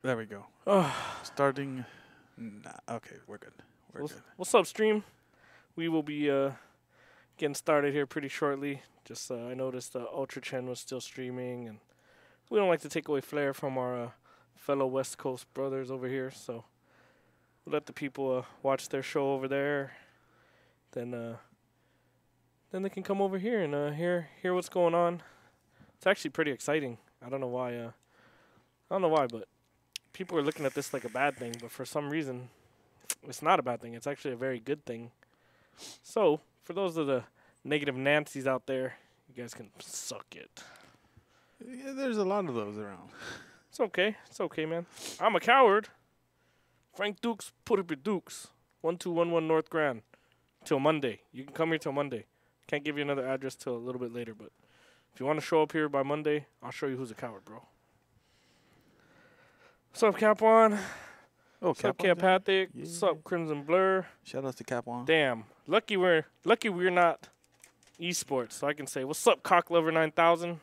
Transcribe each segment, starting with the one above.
There we go. Starting. Nah, okay, we're good. We're good. What's up, stream? We will be getting started here pretty shortly. Just I noticed Ultra Chen was still streaming, and we don't like to take away flair from our fellow West Coast brothers over here. So we'll let the people watch their show over there. Then they can come over here and hear what's going on. It's actually pretty exciting. I don't know why, but people are looking at this like a bad thing. But for some reason, it's not a bad thing. It's actually a very good thing. So for those of the negative Nancys out there, you guys can suck it. Yeah, there's a lot of those around. It's okay. It's okay, man. I'm a coward. Frank Dukes, put up your Dukes. 1211 North Grand. Till Monday. You can come here till Monday. Can't give you another address till a little bit later, but if you want to show up here by Monday, I'll show you who's a coward, bro. What's up, Cap One? Oh, What's up, Capathic? Yeah. What's up, Crimson Blur? Shout out to Cap One. Damn. Lucky we're not esports, so I can say, what's up, Cocklover 9000?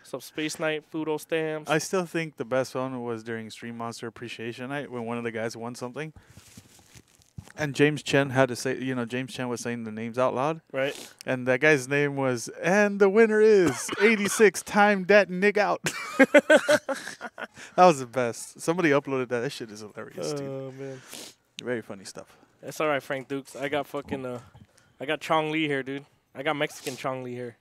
What's up, Space Knight, Fudo Stamps? I still think the best one was during Stream Monster Appreciation Night when one of the guys won something. And James Chen had to say, James Chen was saying the names out loud. Right. And that guy's name was, and the winner is 86 time that nig out. That was the best. Somebody uploaded that. That shit is hilarious, dude. Oh, man. Very funny stuff. That's all right, Frank Dukes. I got I got Chong Li here, dude. I got Mexican Chong Li here.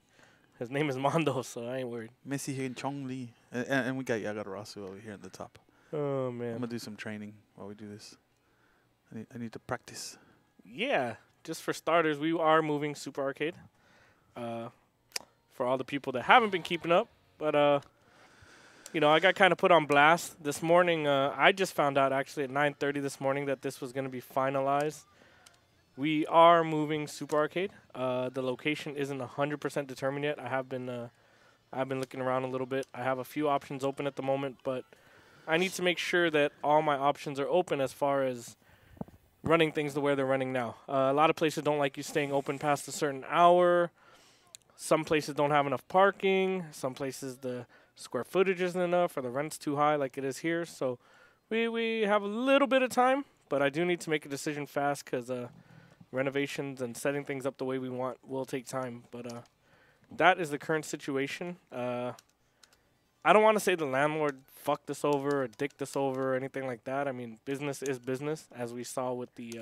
His name is Mondo, so I ain't worried. Messi and Chong Li. And we got Yagarasu over here at the top. Oh, I'm man. going to do some training while we do this. I need to practice. Yeah, just for starters, we are moving Super Arcade. For all the people that haven't been keeping up, but I got kind of put on blast this morning. I just found out actually at 9:30 this morning that this was going to be finalized. We are moving Super Arcade. The location isn't 100% determined yet. I've been looking around a little bit. I have a few options open at the moment, but I need to make sure that all my options are open as far as running things the way they're running now. A lot of places don't like you staying open past a certain hour. Some places don't have enough parking. Some places the square footage isn't enough or the rent's too high like it is here. So we have a little bit of time, but I do need to make a decision fast because renovations and setting things up the way we want will take time. But that is the current situation. I don't want to say the landlord fucked us over or dicked us over or anything like that. I mean, business is business, as we saw with the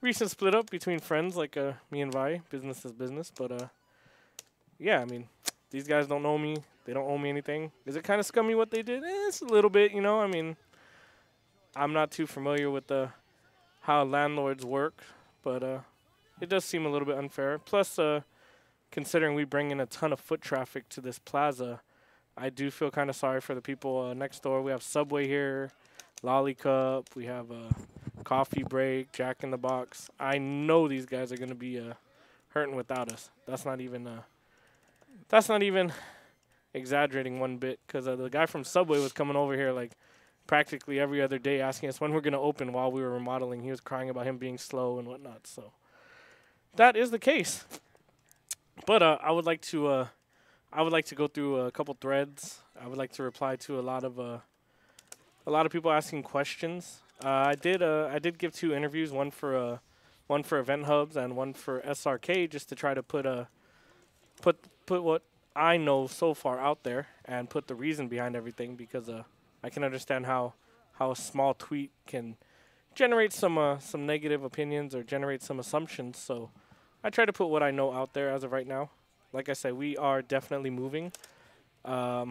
recent split up between friends like me and Vi. Business is business. But, yeah, I mean, these guys don't know me. They don't owe me anything. Is it kind of scummy what they did? It's a little bit, I mean, I'm not too familiar with how landlords work, but it does seem a little bit unfair. Plus, considering we bring in a ton of foot traffic to this plaza, I do feel kind of sorry for the people next door. We have Subway here, Lollicup. We have Coffee Break, Jack in the Box. I know these guys are going to be hurting without us. That's not even exaggerating one bit because the guy from Subway was coming over here like practically every other day asking us when we're going to open while we were remodeling. He was crying about him being slow and whatnot. So that is the case. But I would like to go through a couple threads. I would like to reply to a lot of people asking questions. I did give 2 interviews, one for Event Hubs and one for SRK, just to try to put what I know so far out there and put the reason behind everything, because I can understand how a small tweet can generate some negative opinions or generate some assumptions. So I try to put what I know out there as of right now. Like I said, we are definitely moving. I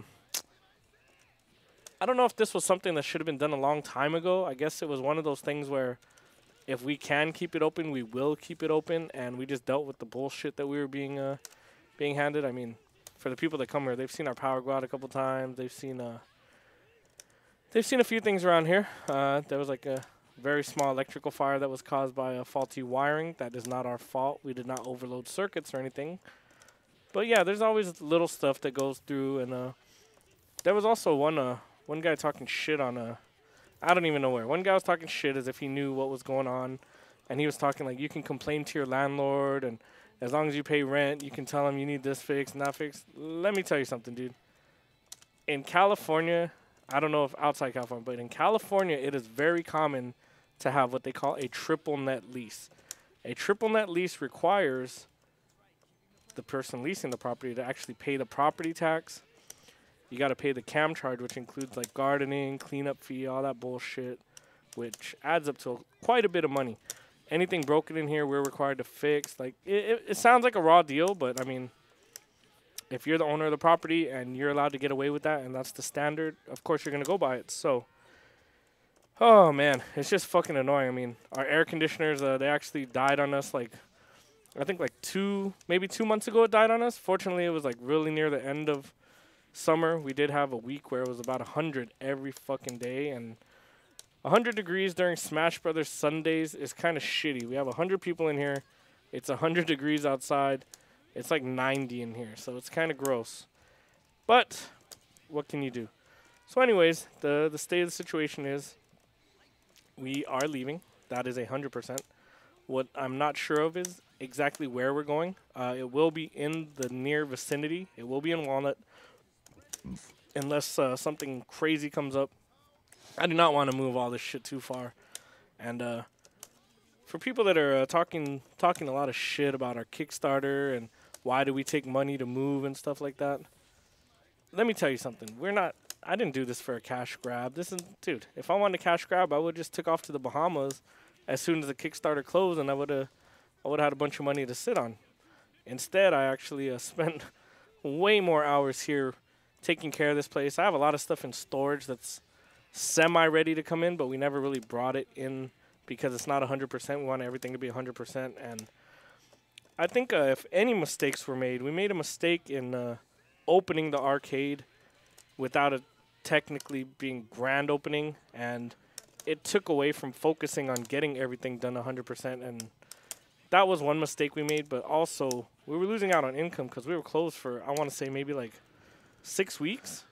don't know if this was something that should have been done a long time ago. I guess it was one of those things where if we can keep it open, we will keep it open, and we just dealt with the bullshit that we were being handed. I mean, for the people that come here, they've seen our power go out a couple times. They've seen a few things around here. There was like a very small electrical fire that was caused by a faulty wiring. That is not our fault. We did not overload circuits or anything. But yeah, there's always little stuff that goes through, and there was also one guy talking shit on I don't even know where. One guy was talking shit as if he knew what was going on, and he was talking like you can complain to your landlord, and as long as you pay rent, you can tell him you need this fixed, not fixed. Let me tell you something, dude. In California, I don't know if outside California, but in California, it is very common to have what they call a triple net lease. A triple net lease requires the person leasing the property to actually pay the property tax. You got to pay the CAM charge, which includes like gardening, cleanup fee, all that bullshit, which adds up to quite a bit of money. Anything broken in here, we're required to fix. Like it sounds like a raw deal, but I mean, if you're the owner of the property and you're allowed to get away with that, and that's the standard, of course you're gonna go by it. So, oh man, it's just fucking annoying. I mean, our air conditioners, they actually died on us. Like, I think like maybe 2 months ago, it died on us. Fortunately, it was like really near the end of summer. We did have a week where it was about 100 every fucking day, and 100 degrees during Smash Brothers Sundays is kind of shitty. We have 100 people in here. It's 100 degrees outside. It's like 90 in here, so it's kind of gross. But what can you do? So anyways, the state of the situation is we are leaving. That is 100%. What I'm not sure of is exactly where we're going. It will be in the near vicinity. It will be in Walnut unless something crazy comes up. I do not want to move all this shit too far. And for people that are talking a lot of shit about our Kickstarter and why do we take money to move and stuff like that, let me tell you something. I didn't do this for a cash grab. Dude, if I wanted a cash grab, I would just took off to the Bahamas as soon as the Kickstarter closed, and I would have had a bunch of money to sit on. Instead, I actually spent way more hours here taking care of this place. I have a lot of stuff in storage that's semi-ready to come in, but we never really brought it in because it's not 100%. We want everything to be 100%. And I think if any mistakes were made, we made a mistake in opening the arcade without it technically being grand opening, and it took away from focusing on getting everything done 100%. And that was one mistake we made, but also we were losing out on income because we were closed for, I want to say, maybe like 6 weeks.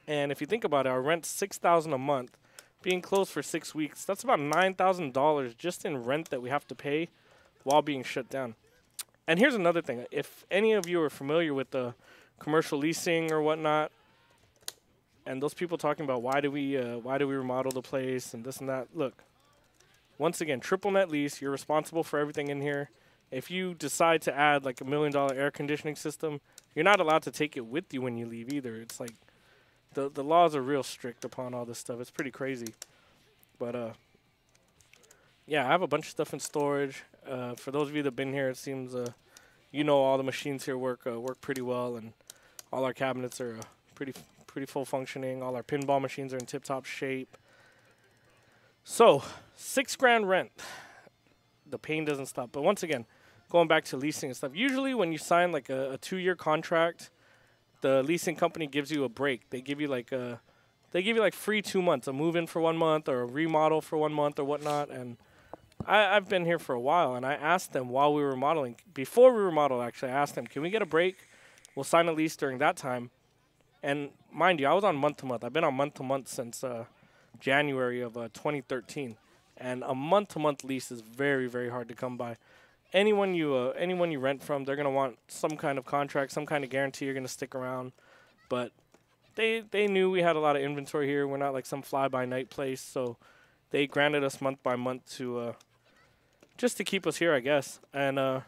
And if you think about it, our rent's $6,000 a month. Being closed for 6 weeks, that's about $9,000 just in rent that we have to pay while being shut down. And here's another thing. If any of you are familiar with the commercial leasing or whatnot, and those people talking about why do we remodel the place and this and that, look, once again, triple net lease, you're responsible for everything in here. If you decide to add like $1 million air conditioning system, you're not allowed to take it with you when you leave either. It's like the laws are real strict upon all this stuff. It's pretty crazy. But yeah, I have a bunch of stuff in storage. For those of you that have been here, it seems you know all the machines here work pretty well, and all our cabinets are pretty full functioning. All our pinball machines are in tip-top shape. So, $6,000 rent. The pain doesn't stop. But once again, going back to leasing and stuff, usually when you sign like a 2-year contract, the leasing company gives you a break. They give you like free 2 months, a move-in for 1 month or a remodel for 1 month or whatnot. And I've been here for a while, and I asked them while we were remodeling, before we remodeled actually, I asked them, can we get a break? We'll sign a lease during that time. And mind you, I was on month-to-month. I've been on month-to-month since January of 2013. And a month-to-month lease is very, very hard to come by. Anyone you rent from, they're going to want some kind of contract, some kind of guarantee you're going to stick around. But they knew we had a lot of inventory here. We're not like some fly-by-night place. So they granted us month by month to just to keep us here, I guess. And I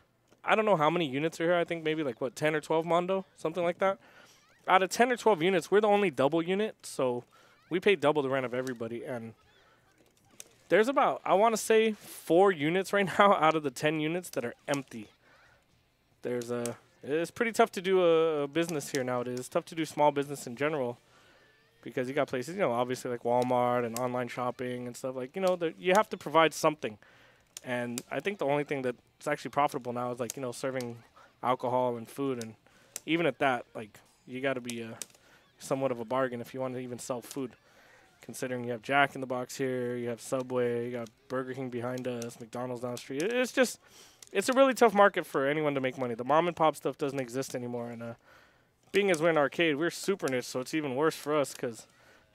don't know how many units are here. I think maybe like, 10 or 12, Mondo? Something like that. Out of 10 or 12 units, we're the only double unit. So we pay double the rent of everybody. And there's about, I want to say, 4 units right now out of the 10 units that are empty. It's pretty tough to do a business here nowadays. It's tough to do small business in general because you got places, obviously like Walmart and online shopping and stuff like, you have to provide something. And I think the only thing that's actually profitable now is like, serving alcohol and food. And even at that, like, you got to be somewhat of a bargain if you want to even sell food. Considering you have Jack in the Box here, you have Subway, you got Burger King behind us, McDonald's down the street. It's a really tough market for anyone to make money. The mom and pop stuff doesn't exist anymore. And being as we're an arcade, we're super niche, so it's even worse for us because,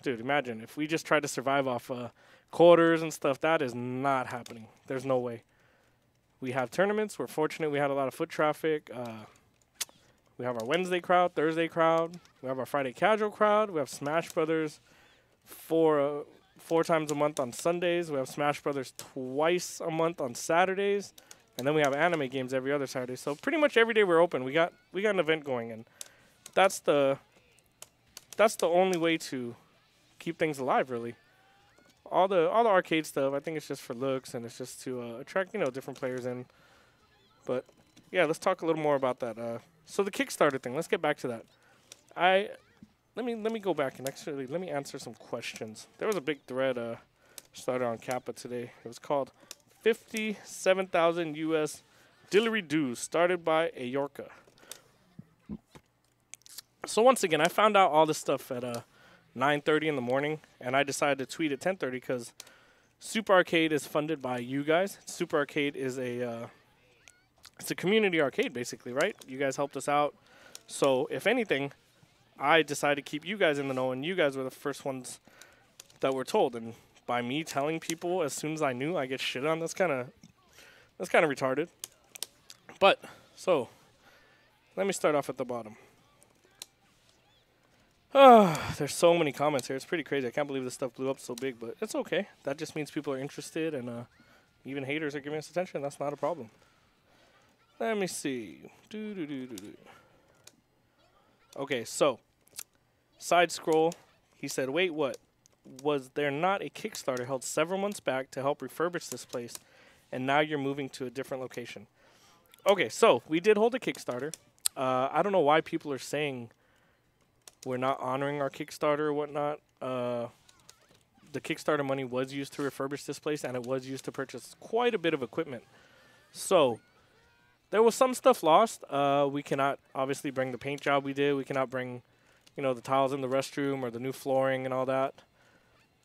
dude, imagine if we just tried to survive off quarters and stuff, that is not happening. There's no way. We have tournaments. We're fortunate we had a lot of foot traffic. We have our Wednesday crowd, Thursday crowd. We have our Friday casual crowd. We have Smash Brothers four times a month on Sundays. We have Smash Brothers twice a month on Saturdays, and then we have anime games every other Saturday. So pretty much every day we're open. We got an event going, and that's the only way to keep things alive, really. All the arcade stuff, I think it's just for looks, and it's just to attract different players in. But yeah, let's talk a little more about that. So the Kickstarter thing, let's get back to that. Let me go back and actually let me answer some questions. There was a big thread started on Kappa today. It was called 57,000 US Dillery Dues, started by a Yorka. So once again, I found out all this stuff at 9:30 in the morning, and I decided to tweet at 10:30 because Super Arcade is funded by you guys. Super Arcade is it's a community arcade, basically, right? You guys helped us out. So if anything, I decided to keep you guys in the know, and you guys were the first ones that were told. And by me telling people as soon as I knew, I get shit on. That's kind of retarded. But so let me start off at the bottom. There's so many comments here. It's pretty crazy. I can't believe this stuff blew up so big, but it's okay. That just means people are interested, and even haters are giving us attention. That's not a problem. Let me see. Okay, so side scroll. He said, "Wait, what? Was there not a Kickstarter held several months back to help refurbish this place, and now you're moving to a different location?" Okay, so we did hold a Kickstarter. I don't know why people are saying we're not honoring our Kickstarter or whatnot. The Kickstarter money was used to refurbish this place, and it was used to purchase quite a bit of equipment. So there was some stuff lost. We cannot obviously bring the paint job we did. We cannot bring, the tiles in the restroom or the new flooring and all that.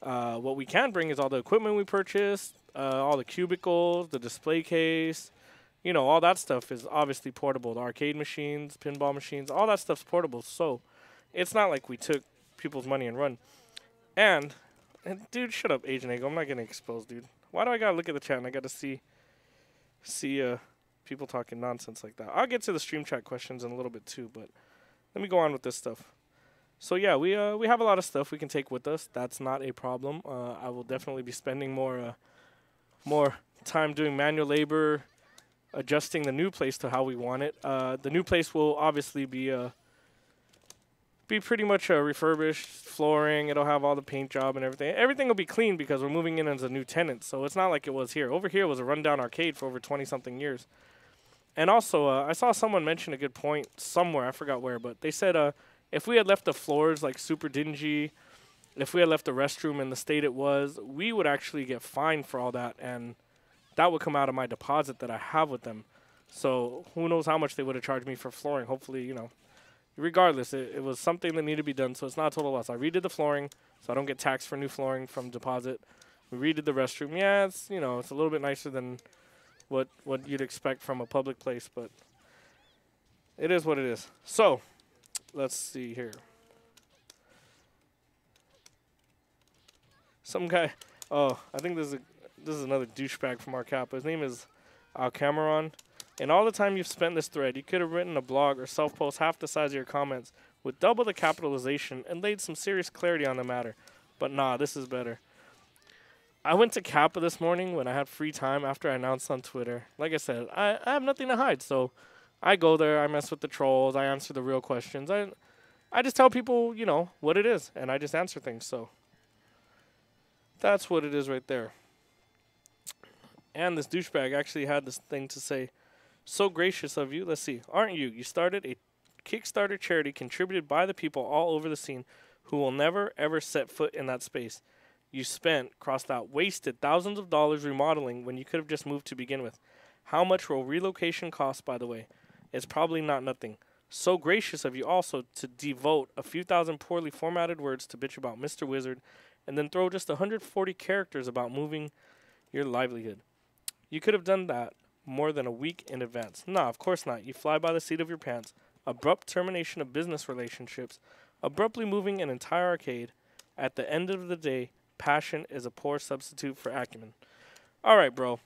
What we can bring is all the equipment we purchased, all the cubicles, the display case. All that stuff is obviously portable. The arcade machines, pinball machines, all that stuff's portable. So it's not like we took people's money and run. And dude, shut up, Agent Ego. I'm not getting exposed, dude. Why do I gotta look at the chat and I gotta see people talking nonsense like that? I'll get to the stream chat questions in a little bit too, but let me go on with this stuff. So yeah, we have a lot of stuff we can take with us. That's not a problem. I will definitely be spending more time doing manual labor, adjusting the new place to how we want it. The new place will obviously be pretty much refurbished flooring. It'll have all the paint job and everything. Everything will be clean because we're moving in as a new tenant. So it's not like it was here. Over here was a rundown arcade for over 20-something years. And also, I saw someone mention a good point somewhere. I forgot where, but they said if we had left the floors like super dingy, if we had left the restroom in the state it was, we would actually get fined for all that, and that would come out of my deposit that I have with them. So who knows how much they would have charged me for flooring. Hopefully, regardless, it was something that needed to be done, so it's not a total loss. I redid the flooring, so I don't get taxed for new flooring from deposit. We redid the restroom. Yeah, it's it's a little bit nicer than what you'd expect from a public place, but it is what it is. So let's see here. Some guy. Oh, I think this is another douchebag from our Kappa. His name is Alcameron. In all the time you've spent this thread, you could have written a blog or self-post half the size of your comments with double the capitalization and laid some serious clarity on the matter. But nah, this is better. I went to Kappa this morning when I had free time after I announced on Twitter. Like I said, I have nothing to hide, so I go there, I mess with the trolls, I answer the real questions. I just tell people, what it is, and I just answer things, so that's what it is right there. And this douchebag actually had this thing to say. So gracious of you. Let's see. Aren't you? You started a Kickstarter charity contributed by the people all over the scene who will never, ever set foot in that space. You spent, crossed out, wasted thousands of dollars remodeling when you could have just moved to begin with. How much will relocation cost, by the way? It's probably not nothing. So gracious of you also to devote a few thousand poorly formatted words to bitch about Mr. Wizard and then throw just 140 characters about moving your livelihood. You could have done that more than a week in advance. Nah, of course not. You fly by the seat of your pants. Abrupt termination of business relationships. Abruptly moving an entire arcade. At the end of the day, passion is a poor substitute for acumen. Alright, bro.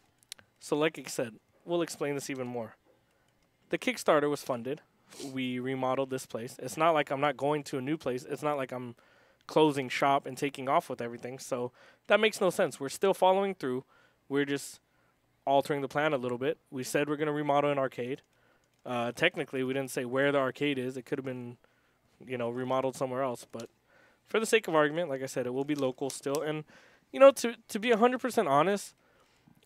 So like I said, we'll explain this even more. The Kickstarter was funded. We remodeled this place. It's not like I'm not going to a new place. It's not like I'm closing shop and taking off with everything. So that makes no sense. We're still following through. We're just altering the plan a little bit. We said we're going to remodel an arcade. Technically, we didn't say where the arcade is. It could have been, remodeled somewhere else. But for the sake of argument, like I said, it will be local still. And, to be 100% honest,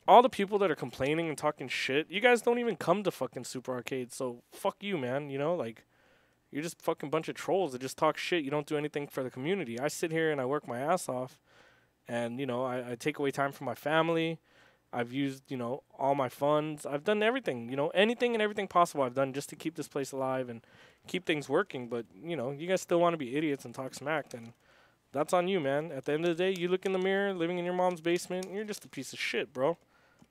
all the people that are complaining and talking shit, you guys don't even come to fucking Super Arcade. So fuck you, man. You're just fucking bunch of trolls that just talk shit. You don't do anything for the community. I sit here and I work my ass off. And, I take away time from my family. I've used, all my funds. I've done everything, anything and everything possible I've done just to keep this place alive and keep things working. But, you guys still want to be idiots and talk smack. And that's on you, man. At the end of the day, you look in the mirror, living in your mom's basement, you're just a piece of shit, bro.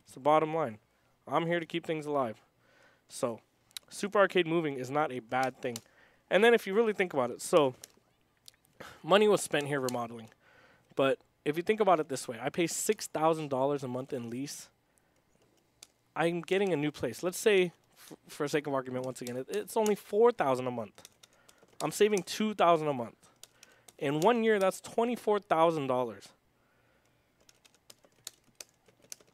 It's the bottom line. I'm here to keep things alive. So, Super Arcade moving is not a bad thing. And then if you really think about it, so money was spent here remodeling. But if you think about it this way, I pay $6,000 a month in lease. I'm getting a new place. Let's say, for sake of argument, once again, it's only $4,000 a month. I'm saving $2,000 a month. In 1 year, that's $24,000.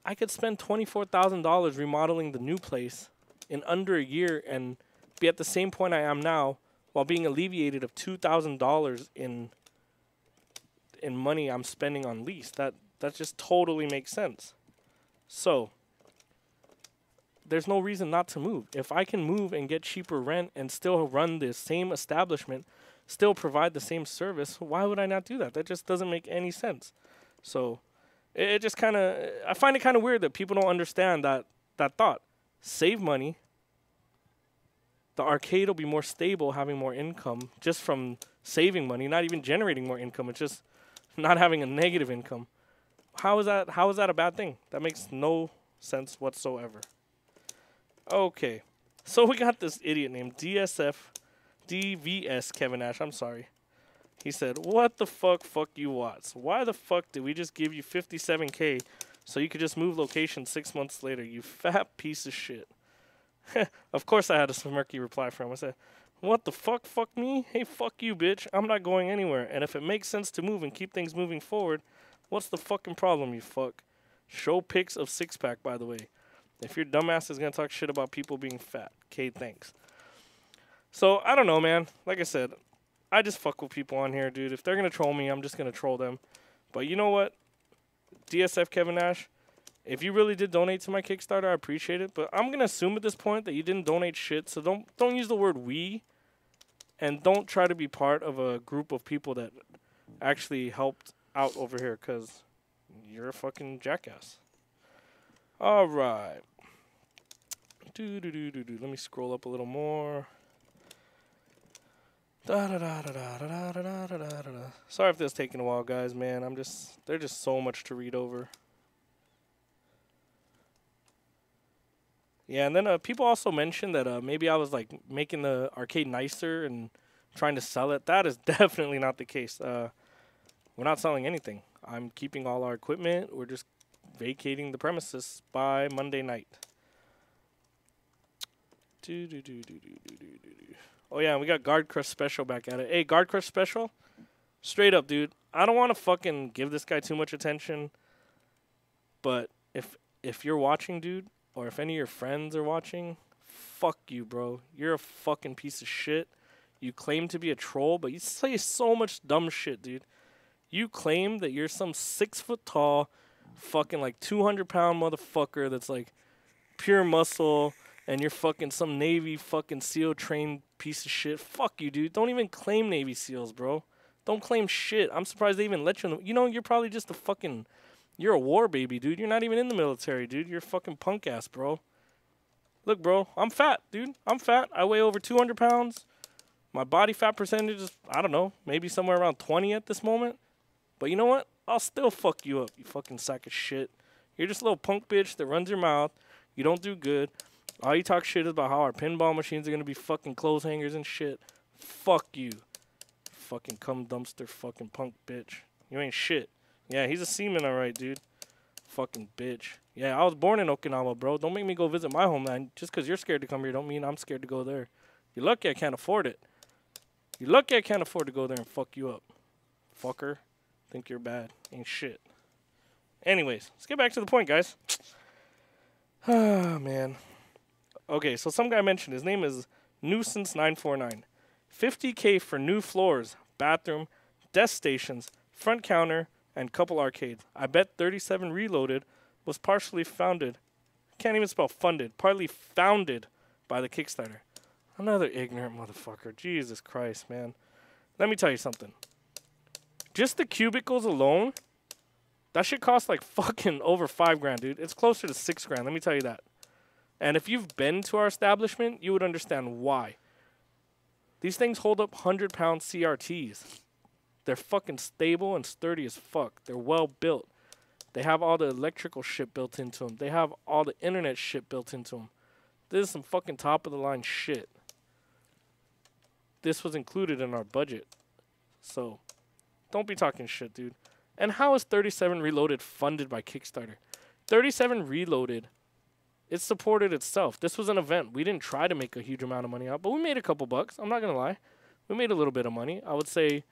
I could spend $24,000 remodeling the new place in under a year and be at the same point I am now while being alleviated of $2,000 in money I'm spending on lease. That just totally makes sense. So, there's no reason not to move. If I can move and get cheaper rent and still run the same establishment, still provide the same service, why would I not do that? That just doesn't make any sense. So, it just kind of, I find it kind of weird that people don't understand that thought. Save money. The arcade will be more stable, having more income just from saving money, not even generating more income. It's just not having a negative income. How is that a bad thing? That makes no sense whatsoever. Okay. So we got this idiot named DVS Kevin Nash. I'm sorry. He said, "What the fuck you Watts? Why the fuck did we just give you $57K so you could just move location 6 months later, you fat piece of shit?" Of course I had a smirky reply from him. I said, "What the fuck? Fuck me? Hey, fuck you, bitch. I'm not going anywhere. And if it makes sense to move and keep things moving forward, what's the fucking problem, you fuck?" Show pics of six-pack, by the way. If your dumbass is going to talk shit about people being fat. Okay, thanks. So, I don't know, man. Like I said, I just fuck with people on here, dude. If they're going to troll me, I'm just going to troll them. But you know what? DSF Kevin Nash, if you really did donate to my Kickstarter, I appreciate it. But I'm going to assume at this point that you didn't donate shit. So don't use the word we. And don't try to be part of a group of people that actually helped out over here. Because you're a fucking jackass. All right. Let me scroll up a little more. Sorry if this is taking a while, guys, man. There's just so much to read over. Yeah, and then people also mentioned that maybe I was like making the arcade nicer and trying to sell it. That is definitely not the case. We're not selling anything. I'm keeping all our equipment. We're just vacating the premises by Monday night. Oh yeah, and we got Guard Crush Special back at it. Hey, Guard Crush Special, straight up, dude. I don't want to fucking give this guy too much attention, but if you're watching, dude, or if any of your friends are watching, fuck you, bro. You're a fucking piece of shit. You claim to be a troll, but you say so much dumb shit, dude. You claim that you're some 6 foot tall, fucking like 200-pound motherfucker that's like pure muscle, and you're fucking some Navy fucking SEAL trained piece of shit. Fuck you, dude. Don't even claim Navy SEALs, bro. Don't claim shit. I'm surprised they even let you. You're probably just a fucking. You're a war baby, dude. You're not even in the military, dude. You're fucking punk ass, bro. Look, bro. I'm fat, dude. I'm fat. I weigh over 200 pounds. My body fat percentage is, I don't know, maybe somewhere around 20 at this moment. But you know what? I'll still fuck you up, you fucking sack of shit. You're just a little punk bitch that runs your mouth. You don't do good. All you talk shit is about how our pinball machines are going to be fucking clothes hangers and shit. Fuck you. Fucking cum dumpster fucking punk bitch. You ain't shit. Yeah, he's a seaman, alright, dude. Fucking bitch. Yeah, I was born in Okinawa, bro. Don't make me go visit my homeland. Just because you're scared to come here don't mean I'm scared to go there. You're lucky I can't afford it. You're lucky I can't afford to go there and fuck you up. fucker. Think you're bad. Ain't shit. Anyways, let's get back to the point, guys. Ah, man. Okay, so some guy mentioned his name is Nuisance949. 50K for new floors, bathroom, desk stations, front counter, and couple arcades. I bet 37 Reloaded was partially founded. Can't even spell funded. Partly founded by the Kickstarter. Another ignorant motherfucker. Jesus Christ, man. Let me tell you something. Just the cubicles alone, that shit costs like fucking over $5,000, dude. It's closer to $6,000. Let me tell you that. And if you've been to our establishment, you would understand why. These things hold up 100-pound CRTs. They're fucking stable and sturdy as fuck. They're well built. They have all the electrical shit built into them. They have all the internet shit built into them. This is some fucking top-of-the-line shit. This was included in our budget. So, don't be talking shit, dude. And how is 37 Reloaded funded by Kickstarter? 37 Reloaded, it supported itself. This was an event. We didn't try to make a huge amount of money out, but we made a couple bucks. I'm not going to lie. We made a little bit of money. I would say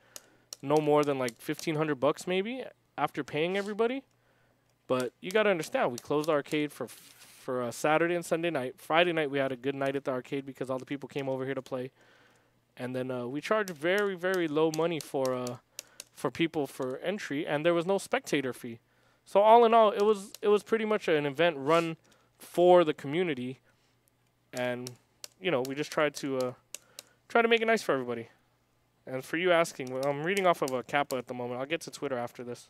no more than like $1,500 maybe after paying everybody. But you got to understand, we closed the arcade for Saturday and Sunday night. Friday night, we had a good night at the arcade because all the people came over here to play. And then we charged very, very low money for people for entry, and there was no spectator fee. So all in all, it was pretty much an event run for the community, and you know, we just tried to make it nice for everybody. And for you asking, well, I'm reading off of a Kappa at the moment. I'll get to Twitter after this.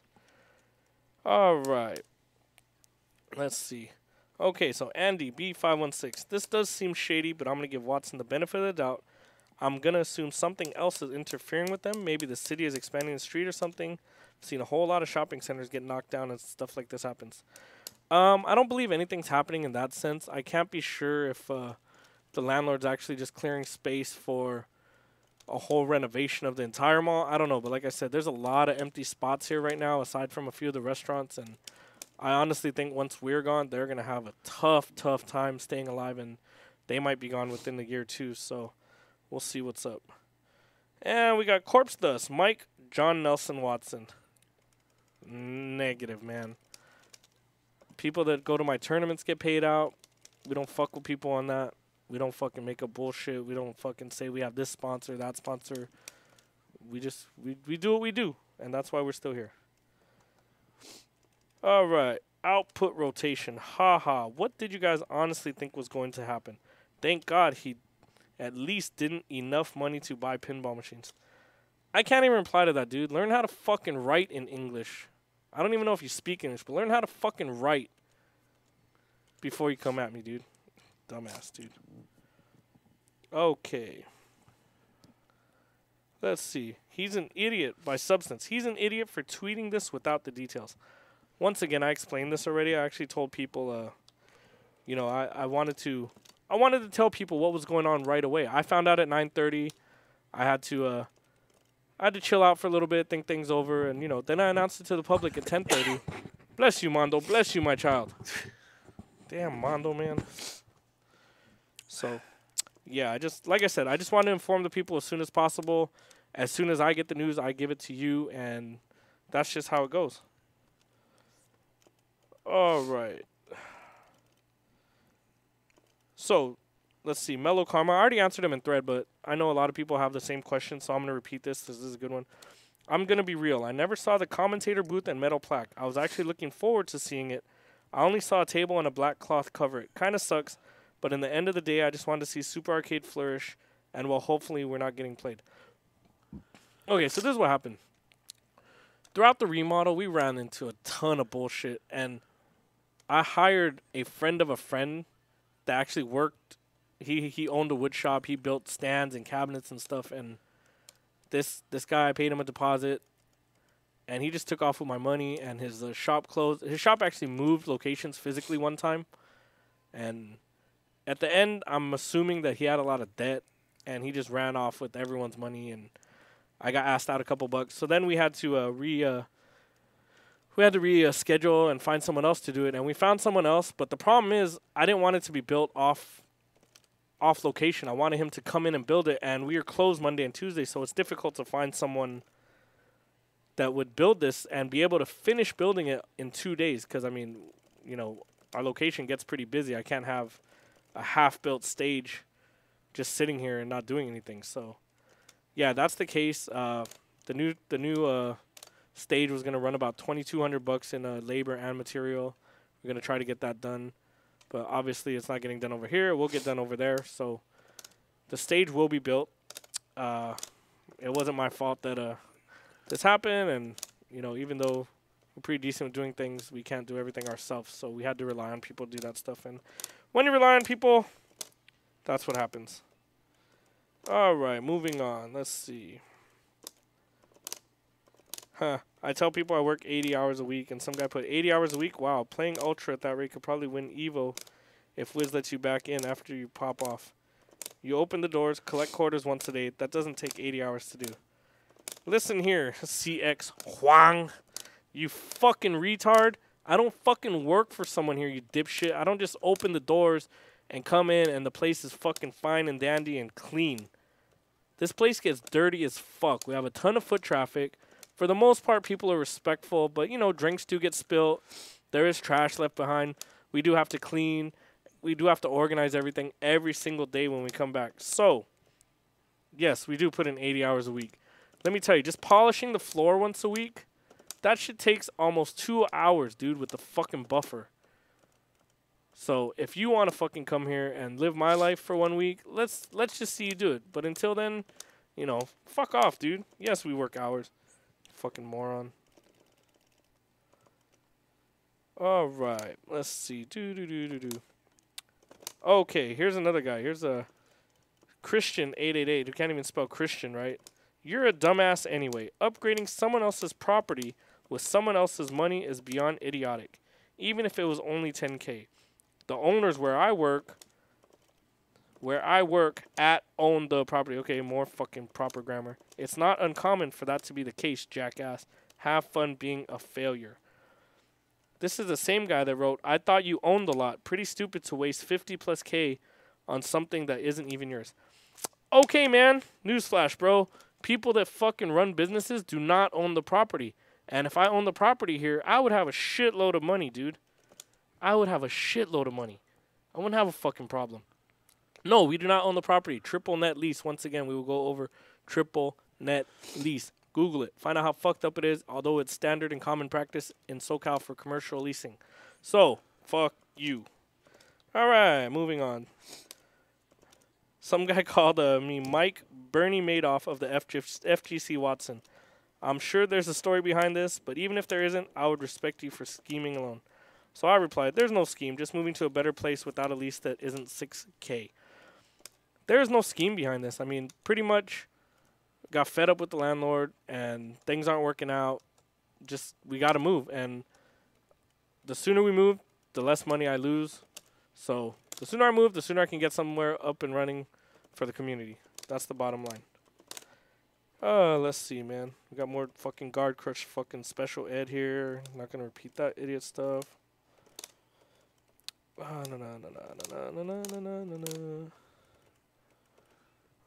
All right. Let's see. Okay, so Andy B516. This does seem shady, but I'm gonna give Watson the benefit of the doubt. I'm going to assume something else is interfering with them. Maybe the city is expanding the street or something. I've seen a whole lot of shopping centers get knocked down and stuff like this happens. I don't believe anything's happening in that sense. I can't be sure if the landlord's actually just clearing space for a whole renovation of the entire mall. I don't know, but like I said, there's a lot of empty spots here right now aside from a few of the restaurants. And I honestly think once we're gone, they're going to have a tough time staying alive, and they might be gone within the year too. So we'll see what's up. And we got Corpse Dust. Mike John Nelson Watson. Negative, man. People that go to my tournaments get paid out. We don't fuck with people on that. We don't fucking make up bullshit. We don't fucking say we have this sponsor, that sponsor. We do what we do, and that's why we're still here. All right. Output rotation. Haha. What did you guys honestly think was going to happen? Thank God he at least didn't enough money to buy pinball machines. I can't even reply to that, dude. Learn how to fucking write in English. I don't even know if you speak English, but learn how to fucking write before you come at me, dude. Dumbass, dude. Okay. Let's see. He's an idiot by substance. He's an idiot for tweeting this without the details. Once again, I explained this already. I actually told people, you know, I wanted to tell people what was going on right away. I found out at 9:30. I had to chill out for a little bit, think things over, and you know, then I announced it to the public at 10:30. Bless you, Mondo. Bless you, my child. Damn, Mondo, man. So, yeah, like I said, I just want to inform the people as soon as possible. As soon as I get the news, I give it to you, and that's just how it goes. All right. So, let's see. Mellow Karma. I already answered him in thread, but I know a lot of people have the same question, so I'm going to repeat this. This is a good one. I'm going to be real. I never saw the commentator booth and metal plaque. I was actually looking forward to seeing it. I only saw a table and a black cloth cover. It kind of sucks, but in the end of the day, I just wanted to see Super Arcade flourish, and well, hopefully we're not getting played. Okay, so this is what happened. Throughout the remodel, we ran into a ton of bullshit, and I hired a friend of a friend that actually worked. He owned a wood shop. He built stands and cabinets and stuff, and this guy, I paid him a deposit, and he just took off with my money, and his shop closed. His shop actually moved locations physically one time, and at the end, I'm assuming that he had a lot of debt, and he just ran off with everyone's money, and I got asked out a couple bucks. So then we had to reschedule and find someone else to do it, and we found someone else. But the problem is, I didn't want it to be built off location. I wanted him to come in and build it, and we are closed Monday and Tuesday, so it's difficult to find someone that would build this and be able to finish building it in 2 days. Because, I mean, you know, our location gets pretty busy. I can't have a half-built stage just sitting here and not doing anything. So, yeah, that's the case. The new stage was gonna run about $2,200 in labor and material. We're gonna try to get that done, but obviously it's not getting done over here. It will get done over there. So the stage will be built. It wasn't my fault that this happened, and you know, even though we're pretty decent at doing things, we can't do everything ourselves. So we had to rely on people to do that stuff. And when you rely on people, that's what happens. All right, moving on. Let's see. I tell people I work 80 hours a week, and some guy put 80 hours a week. Wow, playing Ultra at that rate could probably win Evo if Wiz lets you back in after you pop off. You open the doors, collect quarters once a day. That doesn't take 80 hours to do. Listen here, CX Huang. You fucking retard. I don't fucking work for someone here, you dipshit. I don't just open the doors and come in and the place is fucking fine and dandy and clean. This place gets dirty as fuck. We have a ton of foot traffic. For the most part, people are respectful, but, you know, drinks do get spilled. There is trash left behind. We do have to clean. We do have to organize everything every single day when we come back. So, yes, we do put in 80 hours a week. Let me tell you, just polishing the floor once a week, that shit takes almost 2 hours, dude, with the fucking buffer. So, if you want to fucking come here and live my life for 1 week, let's just see you do it. But until then, you know, fuck off, dude. Yes, we work hours. Fucking moron. All right, let's see. Okay, here's another guy. Here's a Christian 888 who can't even spell Christian right. You're a dumbass anyway. Upgrading someone else's property with someone else's money is beyond idiotic, even if it was only 10K. The owners where I work at own the property. Okay, more fucking proper grammar. It's not uncommon for that to be the case, jackass. Have fun being a failure. This is the same guy that wrote, I thought you owned the lot. Pretty stupid to waste 50+ K on something that isn't even yours. Okay, man. Newsflash, bro. People that fucking run businesses do not own the property. And if I own the property here, I would have a shitload of money, dude. I would have a shitload of money. I wouldn't have a fucking problem. No, we do not own the property. Triple net lease. Once again, we will go over triple net lease. Google it. Find out how fucked up it is, although it's standard and common practice in SoCal for commercial leasing. So, fuck you. All right, moving on. Some guy called me Mike Bernie Madoff of the FGC Watson. I'm sure there's a story behind this, but even if there isn't, I would respect you for scheming alone. So I replied, there's no scheme, just moving to a better place without a lease that isn't 6K. There is no scheme behind this. I mean, pretty much got fed up with the landlord and things aren't working out. Just, we got to move. And the sooner we move, the less money I lose. So the sooner I move, the sooner I can get somewhere up and running for the community. That's the bottom line. Let's see, man. We got more fucking Guard Crush fucking special ed here. Not going to repeat that idiot stuff.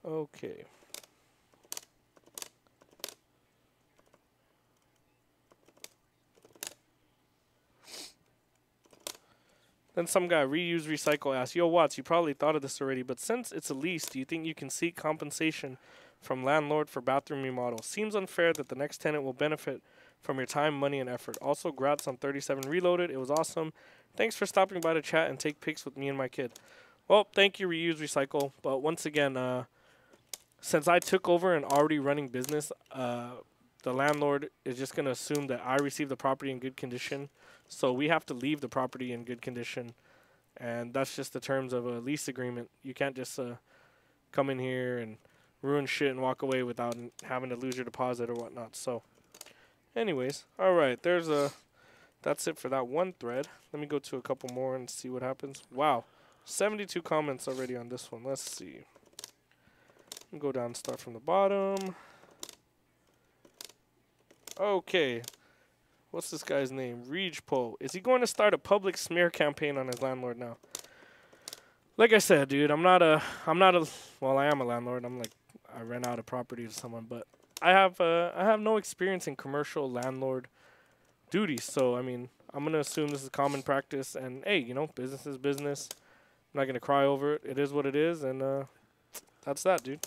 Okay. Then some guy, Reuse Recycle, asks, Yo, Watts, you probably thought of this already, but since it's a lease, do you think you can seek compensation from landlord for bathroom remodel? Seems unfair that the next tenant will benefit from your time, money, and effort. Also, congrats on 37 Reloaded. It was awesome. Thanks for stopping by to chat and take pics with me and my kid. Well, thank you, Reuse Recycle. But once again, since I took over an already running business, the landlord is just going to assume that I received the property in good condition. So we have to leave the property in good condition. And that's just the terms of a lease agreement. You can't just come in here and ruin shit and walk away without having to lose your deposit or whatnot. So anyways, all right, that's it for that one thread. Let me go to a couple more and see what happens. Wow, 72 comments already on this one. Let's see. Go down and start from the bottom. Okay. What's this guy's name? Reejpo. Is he going to start a public smear campaign on his landlord now? Like I said, dude, well, I am a landlord. I rent out a property to someone, but I have no experience in commercial landlord duties, so I mean, I'm gonna assume this is common practice. And hey, you know, business is business. I'm not gonna cry over it. It is what it is, and that's that, dude.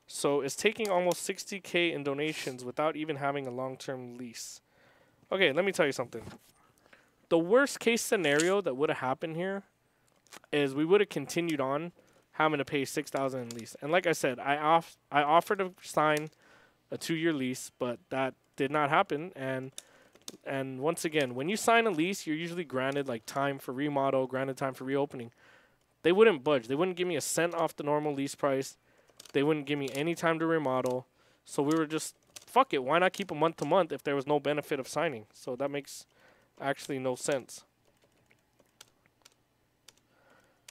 So it's taking almost 60K in donations without even having a long-term lease. Okay, let me tell you something. The worst case scenario that would have happened here is we would have continued on having to pay 6,000 in lease. And like I said, I offered to sign a 2-year lease, but that did not happen. And once again, when you sign a lease, you're usually granted like time for remodel, granted time for reopening. They wouldn't budge. They wouldn't give me a cent off the normal lease price. They wouldn't give me any time to remodel. So we were just, fuck it. Why not keep a month to month if there was no benefit of signing? So that makes actually no sense.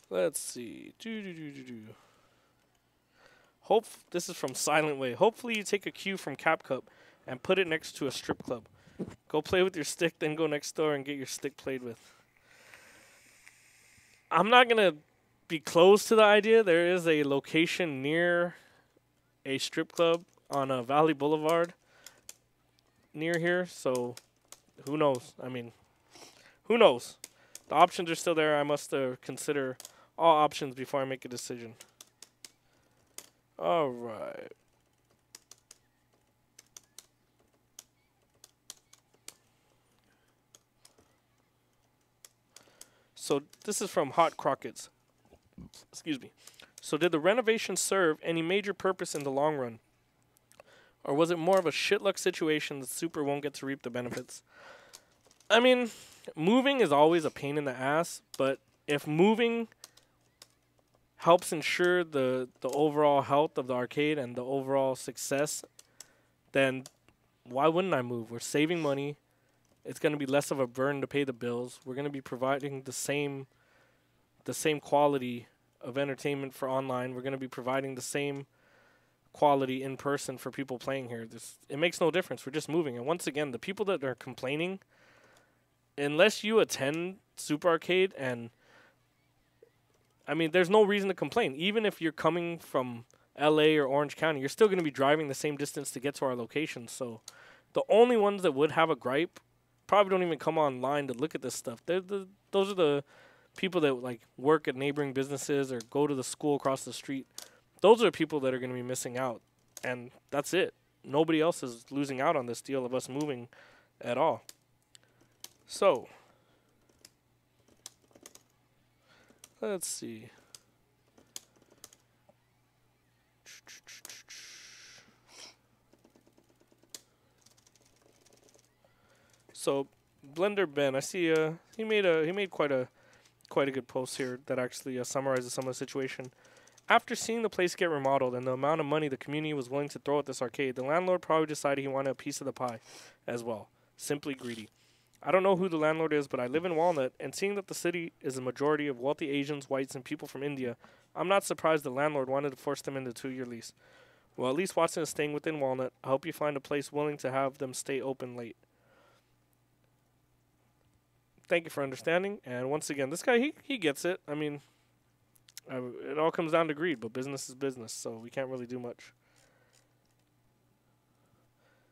Let's see. This is from Silent Way. Hopefully you take a cue from Cap Cup and put it next to a strip club. Go play with your stick, then go next door and get your stick played with. I'm not going to be close to the idea. There is a location near a strip club on Valley Boulevard near here, so who knows? I mean, who knows? The options are still there. I must consider all options before I make a decision. All right. So this is from Hot Crockets. Excuse me. So did the renovation serve any major purpose in the long run? Or was it more of a shit luck situation that Super won't get to reap the benefits? I mean, moving is always a pain in the ass, but if moving helps ensure the overall health of the arcade and the overall success, then why wouldn't I move? We're saving money. It's going to be less of a burden to pay the bills. We're going to be providing the same quality of entertainment for online. We're going to be providing the same quality in person for people playing here. It makes no difference. We're just moving. And once again, the people that are complaining, unless you attend Super Arcade, and I mean, there's no reason to complain. Even if you're coming from LA or Orange County, you're still going to be driving the same distance to get to our location. So the only ones that would have a gripe probably don't even come online to look at this stuff. Those are the people that like work at neighboring businesses or go to the school across the street. Those are the people that are going to be missing out. And that's it. Nobody else is losing out on this deal of us moving at all. So let's see. So Blender Ben, I see he made quite a good post here that actually summarizes some of the situation. After seeing the place get remodeled and the amount of money the community was willing to throw at this arcade, the landlord probably decided he wanted a piece of the pie as well. Simply greedy. I don't know who the landlord is, but I live in Walnut, and seeing that the city is a majority of wealthy Asians, whites, and people from India, I'm not surprised the landlord wanted to force them into a 2-year lease. Well, at least Watson is staying within Walnut. I hope you find a place willing to have them stay open late. Thank you for understanding. And once again, this guy, he gets it. I mean, it all comes down to greed, but business is business, so we can't really do much.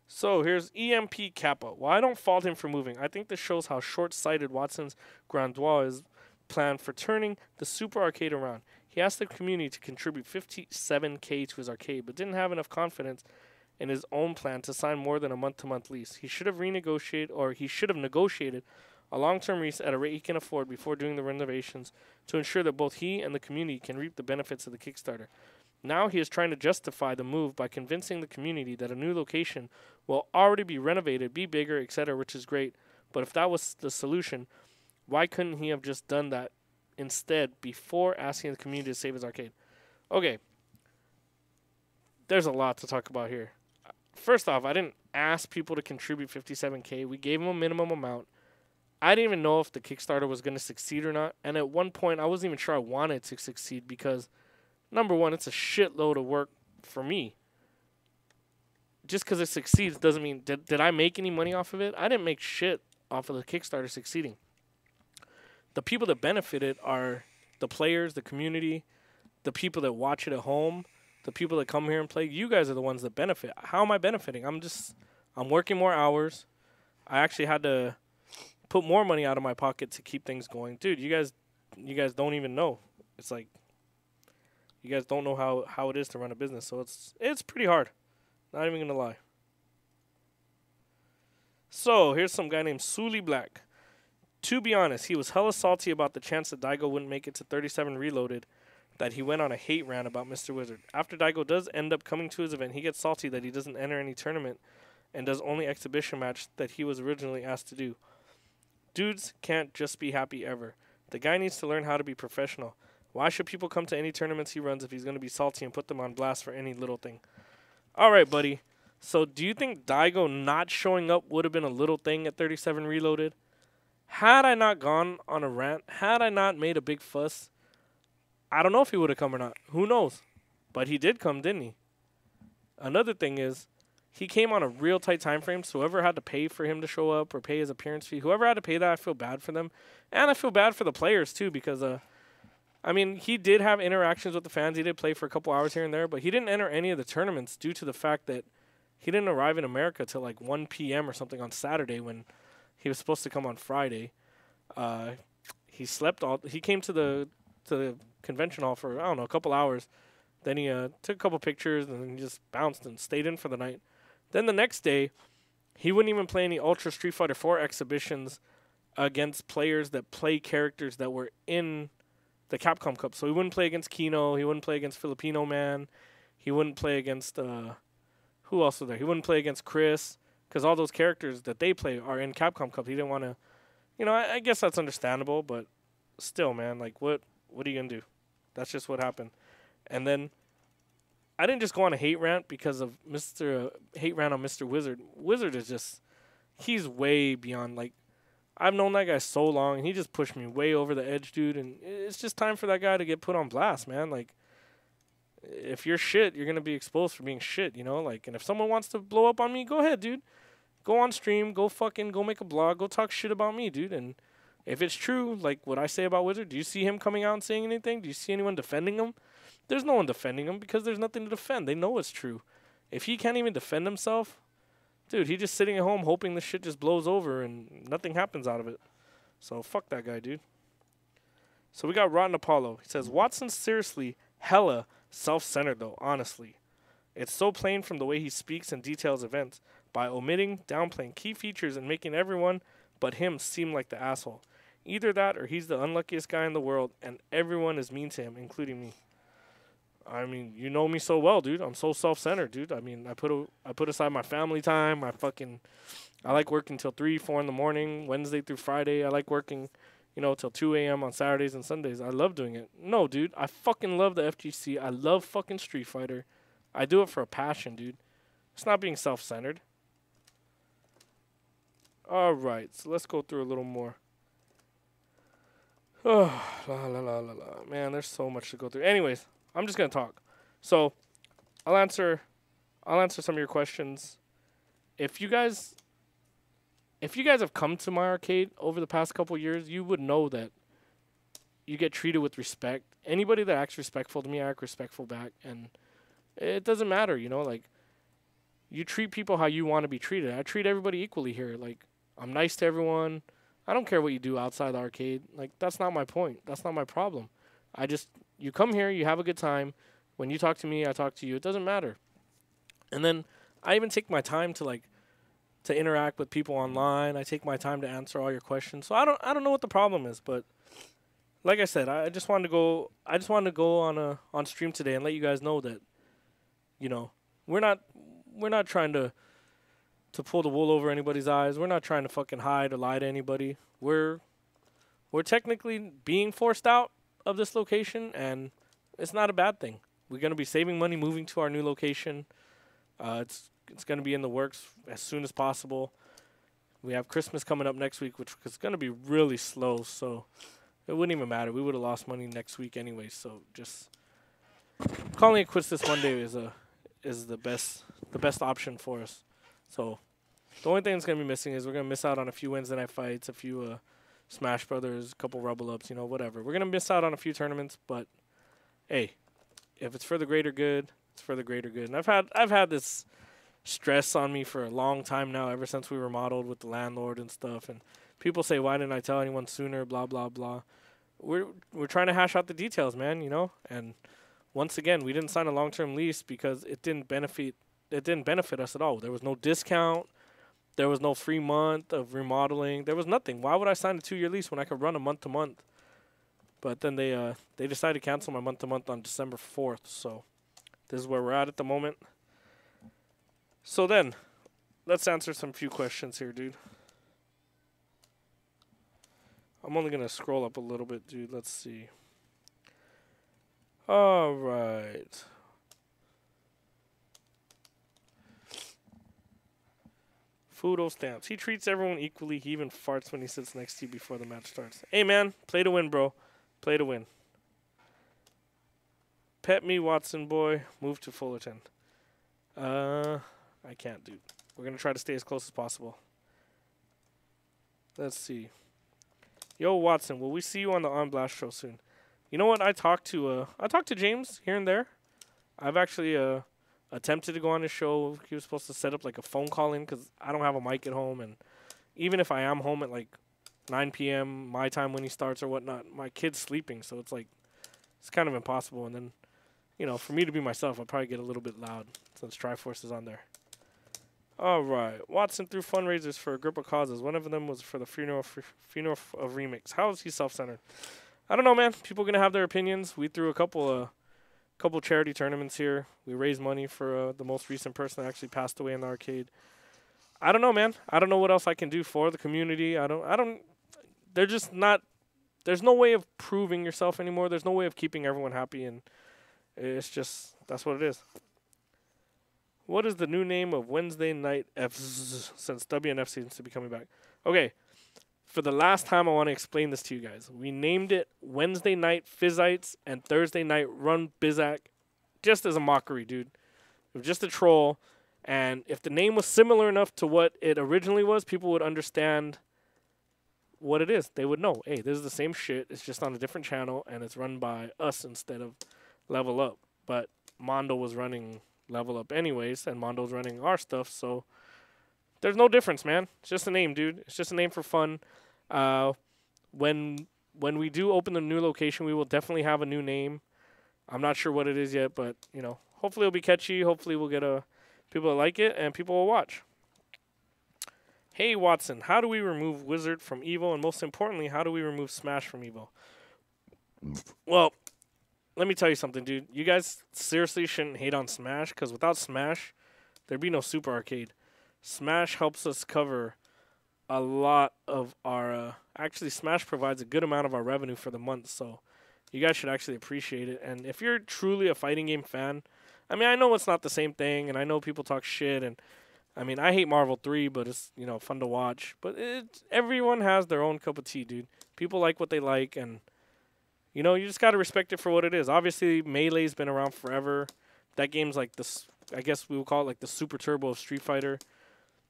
So here's EMP Kappa. Well, I don't fault him for moving. I think this shows how short-sighted Watson's grandeur is planned for turning the Super Arcade around. He asked the community to contribute 57K to his arcade, but didn't have enough confidence in his own plan to sign more than a month-to-month lease. He should have negotiated a long-term lease at a rate he can afford before doing the renovations to ensure that both he and the community can reap the benefits of the Kickstarter. Now he is trying to justify the move by convincing the community that a new location will already be renovated, be bigger, etc., which is great. But if that was the solution, why couldn't he have just done that instead before asking the community to save his arcade? Okay. There's a lot to talk about here. First off, I didn't ask people to contribute 57K. We gave them a minimum amount. I didn't even know if the Kickstarter was going to succeed or not. And at one point, I wasn't even sure I wanted to succeed because, number one, it's a shitload of work for me. Just because it succeeds doesn't mean... Did I make any money off of it? I didn't make shit off of the Kickstarter succeeding. The people that benefited are the players, the community, the people that watch it at home, the people that come here and play, you guys are the ones that benefit. How am I benefiting? I'm working more hours. I actually had to put more money out of my pocket to keep things going. Dude, you guys don't even know. It's like you guys don't know how it is to run a business. So it's pretty hard. Not even going to lie. So, here's some guy named Sully Black. To be honest, he was hella salty about the chance that Daigo wouldn't make it to 37 Reloaded, that he went on a hate rant about Mr. Wizard. After Daigo does end up coming to his event, he gets salty that he doesn't enter any tournament and does only exhibition match that he was originally asked to do. Dudes can't just be happy ever. The guy needs to learn how to be professional. Why should people come to any tournaments he runs if he's going to be salty and put them on blast for any little thing? All right, buddy. So do you think Daigo not showing up would have been a little thing at 37 Reloaded? Had I not gone on a rant, had I not made a big fuss, I don't know if he would have come or not. Who knows? But he did come, didn't he? Another thing is, he came on a real tight time frame, so whoever had to pay for him to show up or pay his appearance fee, whoever had to pay that, I feel bad for them. And I feel bad for the players, too, because, I mean, he did have interactions with the fans. He did play for a couple hours here and there, but he didn't enter any of the tournaments due to the fact that he didn't arrive in America till like 1 p.m. or something on Saturday when he was supposed to come on Friday. He slept all. He came to the convention hall for, I don't know, a couple hours. Then he took a couple pictures and then he just bounced and stayed in for the night. Then the next day, he wouldn't even play any Ultra Street Fighter 4 exhibitions against players that play characters that were in the Capcom Cup. So he wouldn't play against Kino. He wouldn't play against Filipino Man. He wouldn't play against who else was there? He wouldn't play against Chris because all those characters that they play are in Capcom Cup. He didn't want to, you know. I guess that's understandable, but still, man, like what are you gonna do? That's just what happened. And then I didn't just go on a hate rant because of hate rant on Mr. Wizard. Wizard is just, he's way beyond, like, I've known that guy so long, and he just pushed me way over the edge, dude, and it's just time for that guy to get put on blast, man. Like, if you're shit, you're going to be exposed for being shit, you know? Like, and if someone wants to blow up on me, go ahead, dude. Go on stream, go make a blog, go talk shit about me, dude, and if it's true, like what I say about Wizard, do you see him coming out and saying anything? Do you see anyone defending him? There's no one defending him because there's nothing to defend. They know it's true. If he can't even defend himself, dude, he's just sitting at home hoping the shit just blows over and nothing happens out of it. So fuck that guy, dude. So we got Rotten Apollo. He says, Watson's seriously hella self-centered, though, honestly. It's so plain from the way he speaks and details events by omitting, downplaying key features and making everyone but him seem like the asshole. Either that or he's the unluckiest guy in the world and everyone is mean to him, including me. I mean, you know me so well, dude. I'm so self-centered, dude. I mean, I put aside my family time. I like working till 3, 4 in the morning, Wednesday through Friday. I like working, you know, till 2 a.m. on Saturdays and Sundays. I love doing it. No, dude, I fucking love the FGC. I love fucking Street Fighter. I do it for a passion, dude. It's not being self-centered. All right, so let's go through a little more. Oh, man, there's so much to go through. Anyways, I'm just gonna talk. So, I'll answer some of your questions. If you guys have come to my arcade over the past couple years, you would know that you get treated with respect. Anybody that acts respectful to me, I act respectful back, and it doesn't matter, you know, like, you treat people how you want to be treated. I treat everybody equally here. Like, I'm nice to everyone. I don't care what you do outside the arcade. Like, that's not my point. That's not my problem. You come here, you have a good time. When you talk to me, I talk to you. It doesn't matter. And then I even take my time to interact with people online. I take my time to answer all your questions. So I don't know what the problem is, but like I said, I just wanted to go on stream today and let you guys know that, you know, we're not trying to pull the wool over anybody's eyes. We're not trying to fucking hide or lie to anybody. We're technically being forced out of this location, and it's not a bad thing. We're going to be saving money moving to our new location. It's going to be in the works as soon as possible. We have Christmas coming up next week, which is going to be really slow, so it wouldn't even matter. We would have lost money next week anyway, so just calling it quits this Monday is the best option for us. So the only thing that's going to be missing is we're going to miss out on a few Wednesday night fights, a few Smash Brothers, a couple Rebel Ups, you know, whatever. We're going to miss out on a few tournaments, but hey, if it's for the greater good, It's for the greater good. And I've had this stress on me for a long time now, ever since we remodeled with the landlord and stuff. And people say, why didn't I tell anyone sooner? Blah blah blah. We're trying to hash out the details, man. You know. And once again, we didn't sign a long-term lease because it didn't benefit us at all. There was no discount. There was no free month of remodeling. There was nothing. Why would I sign a 2-year lease when I could run a month-to-month? But then they decided to cancel my month-to-month on December 4th. So this is where we're at the moment. So then, let's answer some few questions here, dude. I'm only going to scroll up a little bit, dude. Let's see. All right. Fudo stamps. He treats everyone equally. He even farts when he sits next to you before the match starts. Hey, man. Play to win, bro. Play to win. Pet me, Watson boy. Move to Fullerton. I can't, dude. We're going to try to stay as close as possible. Let's see. Yo, Watson, will we see you on the On Blast show soon? You know what? I talked to James here and there. I've actually attempted to go on his show. He was supposed to set up like a phone call in because I don't have a mic at home, and even if I am home at like 9 p.m. my time when he starts or whatnot, my kid's sleeping, so it's like it's kind of impossible. And then, you know, for me to be myself, I'll probably get a little bit loud since Triforce is on there. All right, Watson threw fundraisers for a group of causes. One of them was for the funeral of Remix. How is he self-centered? I don't know, man. People are gonna have their opinions. We threw a couple charity tournaments here. We raised money for the most recent person that actually passed away in the arcade. I don't know, man. I don't know what else I can do for the community. They're just not. There's no way of proving yourself anymore. There's no way of keeping everyone happy, and it's just that's what it is. What is the new name of Wednesday Night Fs since WNF seems to be coming back? Okay, for the last time, I want to explain this to you guys. We named it Wednesday Night Fizzites and Thursday Night Run Bizak just as a mockery, dude. It was just a troll, and if the name was similar enough to what it originally was, people would understand what it is. They would know, hey, this is the same shit. It's just on a different channel, and it's run by us instead of Level Up. But Mondo was running Level Up anyways, and Mondo's running our stuff, so there's no difference, man. It's just a name, dude. It's just a name for fun. When we do open the new location, we will definitely have a new name. I'm not sure what it is yet, but you know, hopefully it'll be catchy. Hopefully we'll get people that like it and people will watch. Hey Watson, how do we remove Wizard from Evo, and most importantly, how do we remove Smash from Evo? Well, let me tell you something, dude. You guys seriously shouldn't hate on Smash, because without Smash, there'd be no Super Arcade. Smash helps us cover a lot of our... actually, Smash provides a good amount of our revenue for the month, so you guys should actually appreciate it. And if you're truly a fighting game fan, I mean, I know it's not the same thing, and I know people talk shit, and I mean, I hate Marvel 3, but it's, you know, fun to watch. But everyone has their own cup of tea, dude. People like what they like, and... you know, you just got to respect it for what it is. Obviously, Melee's been around forever. That game's like this, I guess we would call it like the Super Turbo of Street Fighter.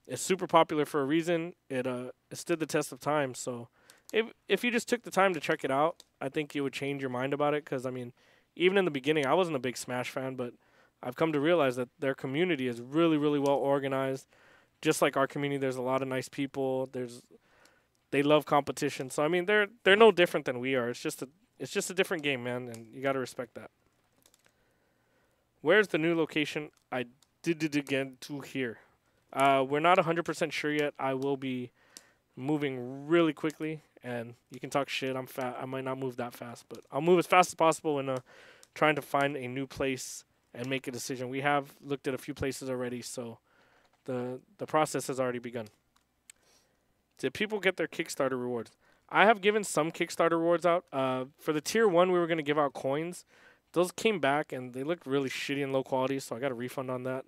It's super popular for a reason. It stood the test of time. So if you just took the time to check it out, I think you would change your mind about it. Because, I mean, even in the beginning, I wasn't a big Smash fan, but I've come to realize that their community is really, really well organized. Just like our community, there's a lot of nice people. They love competition. So, I mean, they're no different than we are. It's just a different game, man, and you got to respect that. Where's the new location? I did it again to here. We're not 100% sure yet. I will be moving really quickly, and you can talk shit. I'm fat. I might not move that fast, but I'll move as fast as possible when trying to find a new place and make a decision. We have looked at a few places already, so the process has already begun. Did people get their Kickstarter rewards? I have given some Kickstarter rewards out. For the Tier 1, we were going to give out coins. Those came back, and they looked really shitty and low quality, so I got a refund on that.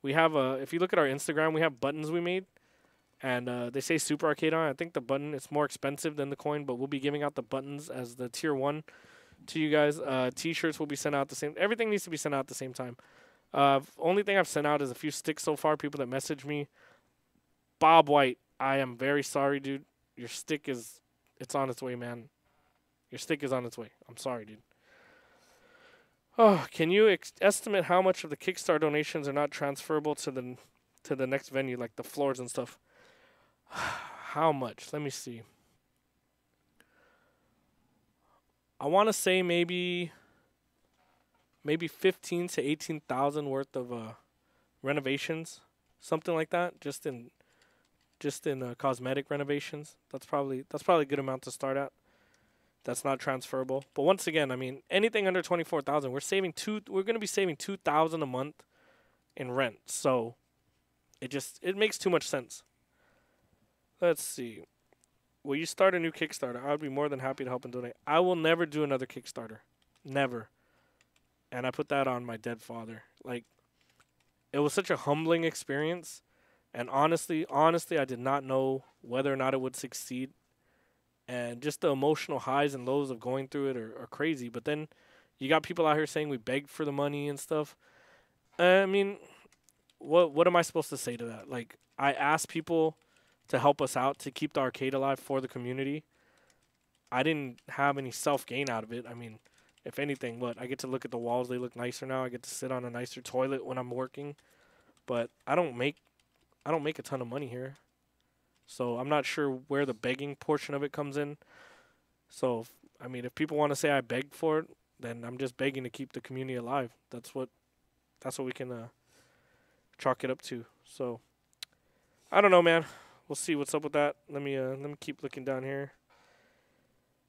We have, if you look at our Instagram, we have buttons we made, and they say Super Arcade on it. I think the button, it's more expensive than the coin, but we'll be giving out the buttons as the Tier 1 to you guys. T-shirts will be sent out the same. Everything needs to be sent out at the same time. Only thing I've sent out is a few sticks so far, people that message me. Bob White, I am very sorry, dude. Your stick is... it's on its way, man. Your stick is on its way. I'm sorry, dude. Oh, can you estimate how much of the Kickstarter donations are not transferable to the next venue, like the floors and stuff? How much? Let me see. I want to say maybe 15 to 18,000 worth of renovations, something like that, just in cosmetic renovations. That's probably a good amount to start at. That's not transferable. But once again, I mean, anything under 24,000, we're going to be saving 2,000 a month in rent. So it makes too much sense. Let's see. Will you start a new Kickstarter? I would be more than happy to help and donate. I will never do another Kickstarter. Never. And I put that on my dead father. Like, it was such a humbling experience. And honestly, I did not know whether or not it would succeed. And just the emotional highs and lows of going through it are crazy. But then you got people out here saying we begged for the money and stuff. I mean, what am I supposed to say to that? Like, I asked people to help us out to keep the arcade alive for the community. I didn't have any self-gain out of it. I mean, if anything, I get to look at the walls. They look nicer now. I get to sit on a nicer toilet when I'm working. But I don't make a ton of money here. So I'm not sure where the begging portion of it comes in. So, I mean, if people want to say I begged for it, then I'm just begging to keep the community alive. That's what we can chalk it up to. So, I don't know, man. We'll see what's up with that. Let me keep looking down here.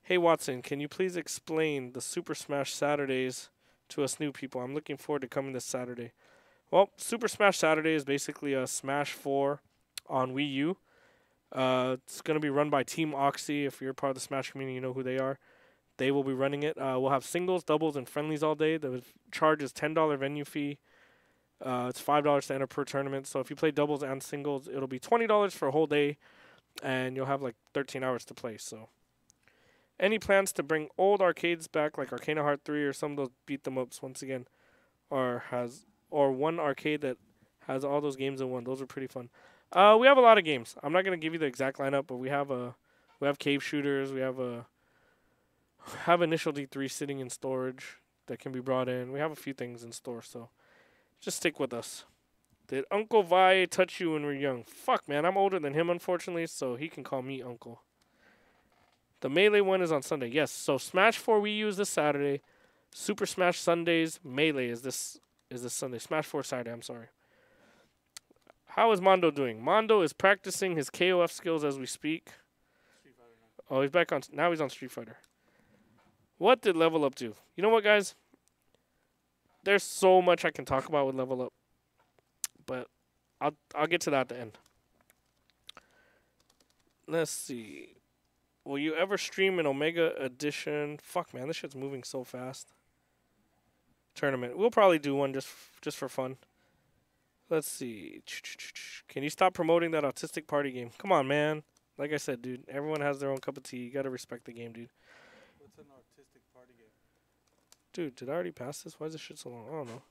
Hey, Watson, can you please explain the Super Smash Saturdays to us new people? I'm looking forward to coming this Saturday. Well, Super Smash Saturday is basically a Smash 4 on Wii U. It's going to be run by Team Oxy. If you're part of the Smash community, you know who they are. They will be running it. We'll have singles, doubles, and friendlies all day. The charge is $10 venue fee. It's $5 to enter per tournament. So if you play doubles and singles, it'll be $20 for a whole day, and you'll have like 13 hours to play. So, any plans to bring old arcades back, like Arcana Heart 3 or some of those beat 'em ups once again, or one arcade that has all those games in one? Those are pretty fun. We have a lot of games. I'm not gonna give you the exact lineup, but we have Cave Shooters. We have Initial D3 sitting in storage that can be brought in. We have a few things in store, so just stick with us. Did Uncle Vi touch you when we were young? Fuck, man, I'm older than him, unfortunately, so he can call me Uncle. The Melee one is on Sunday. Yes, so Smash 4 Wii U is this Saturday. Super Smash Sundays. Melee is this Sunday. Smash 4 Saturday, I'm sorry. How is Mondo doing? Mondo is practicing his KOF skills as we speak. Oh, he's back on. Now he's on Street Fighter. What did Level Up do? You know what, guys? There's so much I can talk about with Level Up, but I'll get to that at the end. Let's see. Will you ever stream an Omega Edition? Fuck, man, this shit's moving so fast. Tournament. We'll probably do one just for fun. Let's see. Can you stop promoting that autistic party game? Come on, man. Like I said, dude, everyone has their own cup of tea. You gotta respect the game, dude. What's an autistic party game? Dude, did I already pass this? Why is this shit so long? I don't know.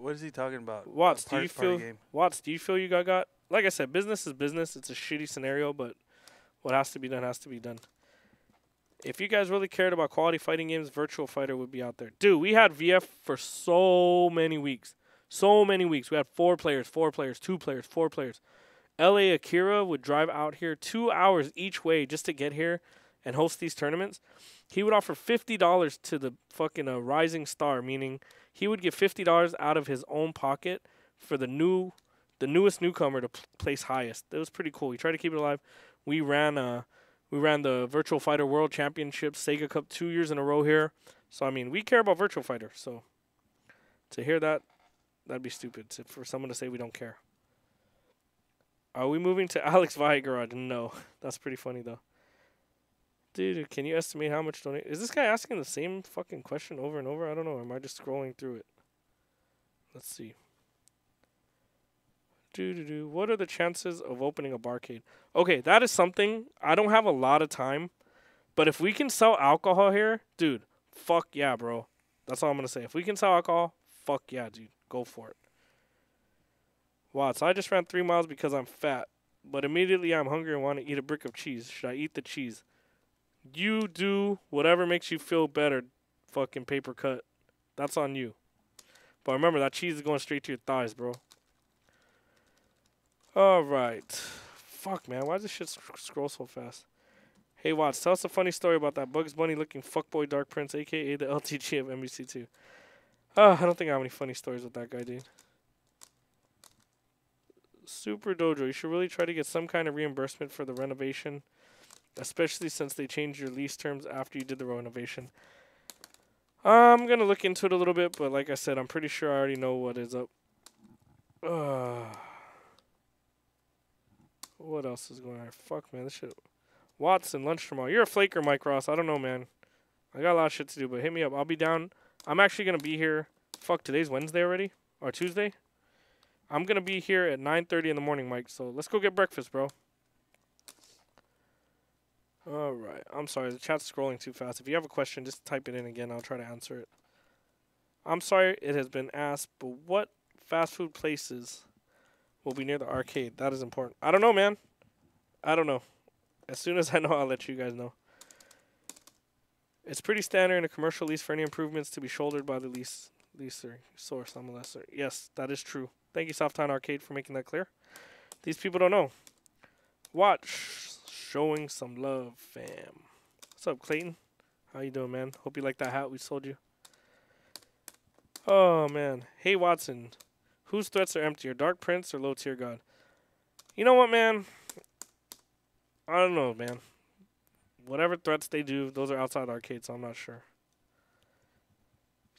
What is he talking about? Watts, do you feel you got? Like I said, business is business. It's a shitty scenario, but what has to be done has to be done. If you guys really cared about quality fighting games, Virtual Fighter would be out there. Dude, we had VF for so many weeks. We had 4 players, 2 players, 4 players. LA Akira would drive out here 2 hours each way just to get here and host these tournaments. He would offer $50 to the fucking rising star, meaning he would give $50 out of his own pocket for the newest newcomer to place highest. It was pretty cool. We tried to keep it alive. We ran the Virtual Fighter World Championship Sega Cup 2 years in a row here. So I mean, we care about Virtual Fighter. So to hear that, that'd be stupid for someone to say we don't care. Are we moving to Alex Vi Garage? No. That's pretty funny, though. Dude, can you estimate how much donate? Is this guy asking the same fucking question over and over? I don't know. Or am I just scrolling through it? Let's see. What are the chances of opening a barcade? Okay, that is something. I don't have a lot of time. But if we can sell alcohol here, dude, fuck yeah, bro. That's all I'm going to say. If we can sell alcohol, fuck yeah, dude. Go for it. Wow, so I just ran 3 miles because I'm fat. But immediately I'm hungry and want to eat a brick of cheese. Should I eat the cheese? You do whatever makes you feel better, fucking paper cut. That's on you. But remember, that cheese is going straight to your thighs, bro. All right. Fuck, man. Why does this shit scroll so fast? Hey, Watts, tell us a funny story about that Bugs Bunny-looking fuckboy Dark Prince, a.k.a. the LTG of NBC2. I don't think I have any funny stories with that guy, dude. Super Dojo, you should really try to get some kind of reimbursement for the renovation, especially since they changed your lease terms after you did the renovation. I'm going to look into it a little bit, but like I said, I'm pretty sure I already know what is up. What else is going on? Fuck, man, this shit. Watson, lunch tomorrow. You're a flaker, Mike Ross. I don't know, man. I got a lot of shit to do, but hit me up. I'll be down. I'm actually going to be here. Fuck, today's Wednesday already? Or Tuesday? I'm going to be here at 9:30 in the morning, Mike. So let's go get breakfast, bro. All right. I'm sorry. The chat's scrolling too fast. If you have a question, just type it in again. I'll try to answer it. I'm sorry it has been asked, but what fast food places will be near the arcade? That is important. I don't know, man. I don't know. As soon as I know, I'll let you guys know. It's pretty standard in a commercial lease for any improvements to be shouldered by the leaser source. I'm a lesser. Yes, that is true. Thank you, Softtown Arcade, for making that clear. These people don't know. Watch. Showing some love, fam. What's up, Clayton? How you doing, man? Hope you like that hat we sold you. Oh, man. Hey, Watson. Whose threats are emptier, Dark Prince or Low Tier God? You know what, man? I don't know, man. Whatever threats they do, those are outside the arcade, so I'm not sure.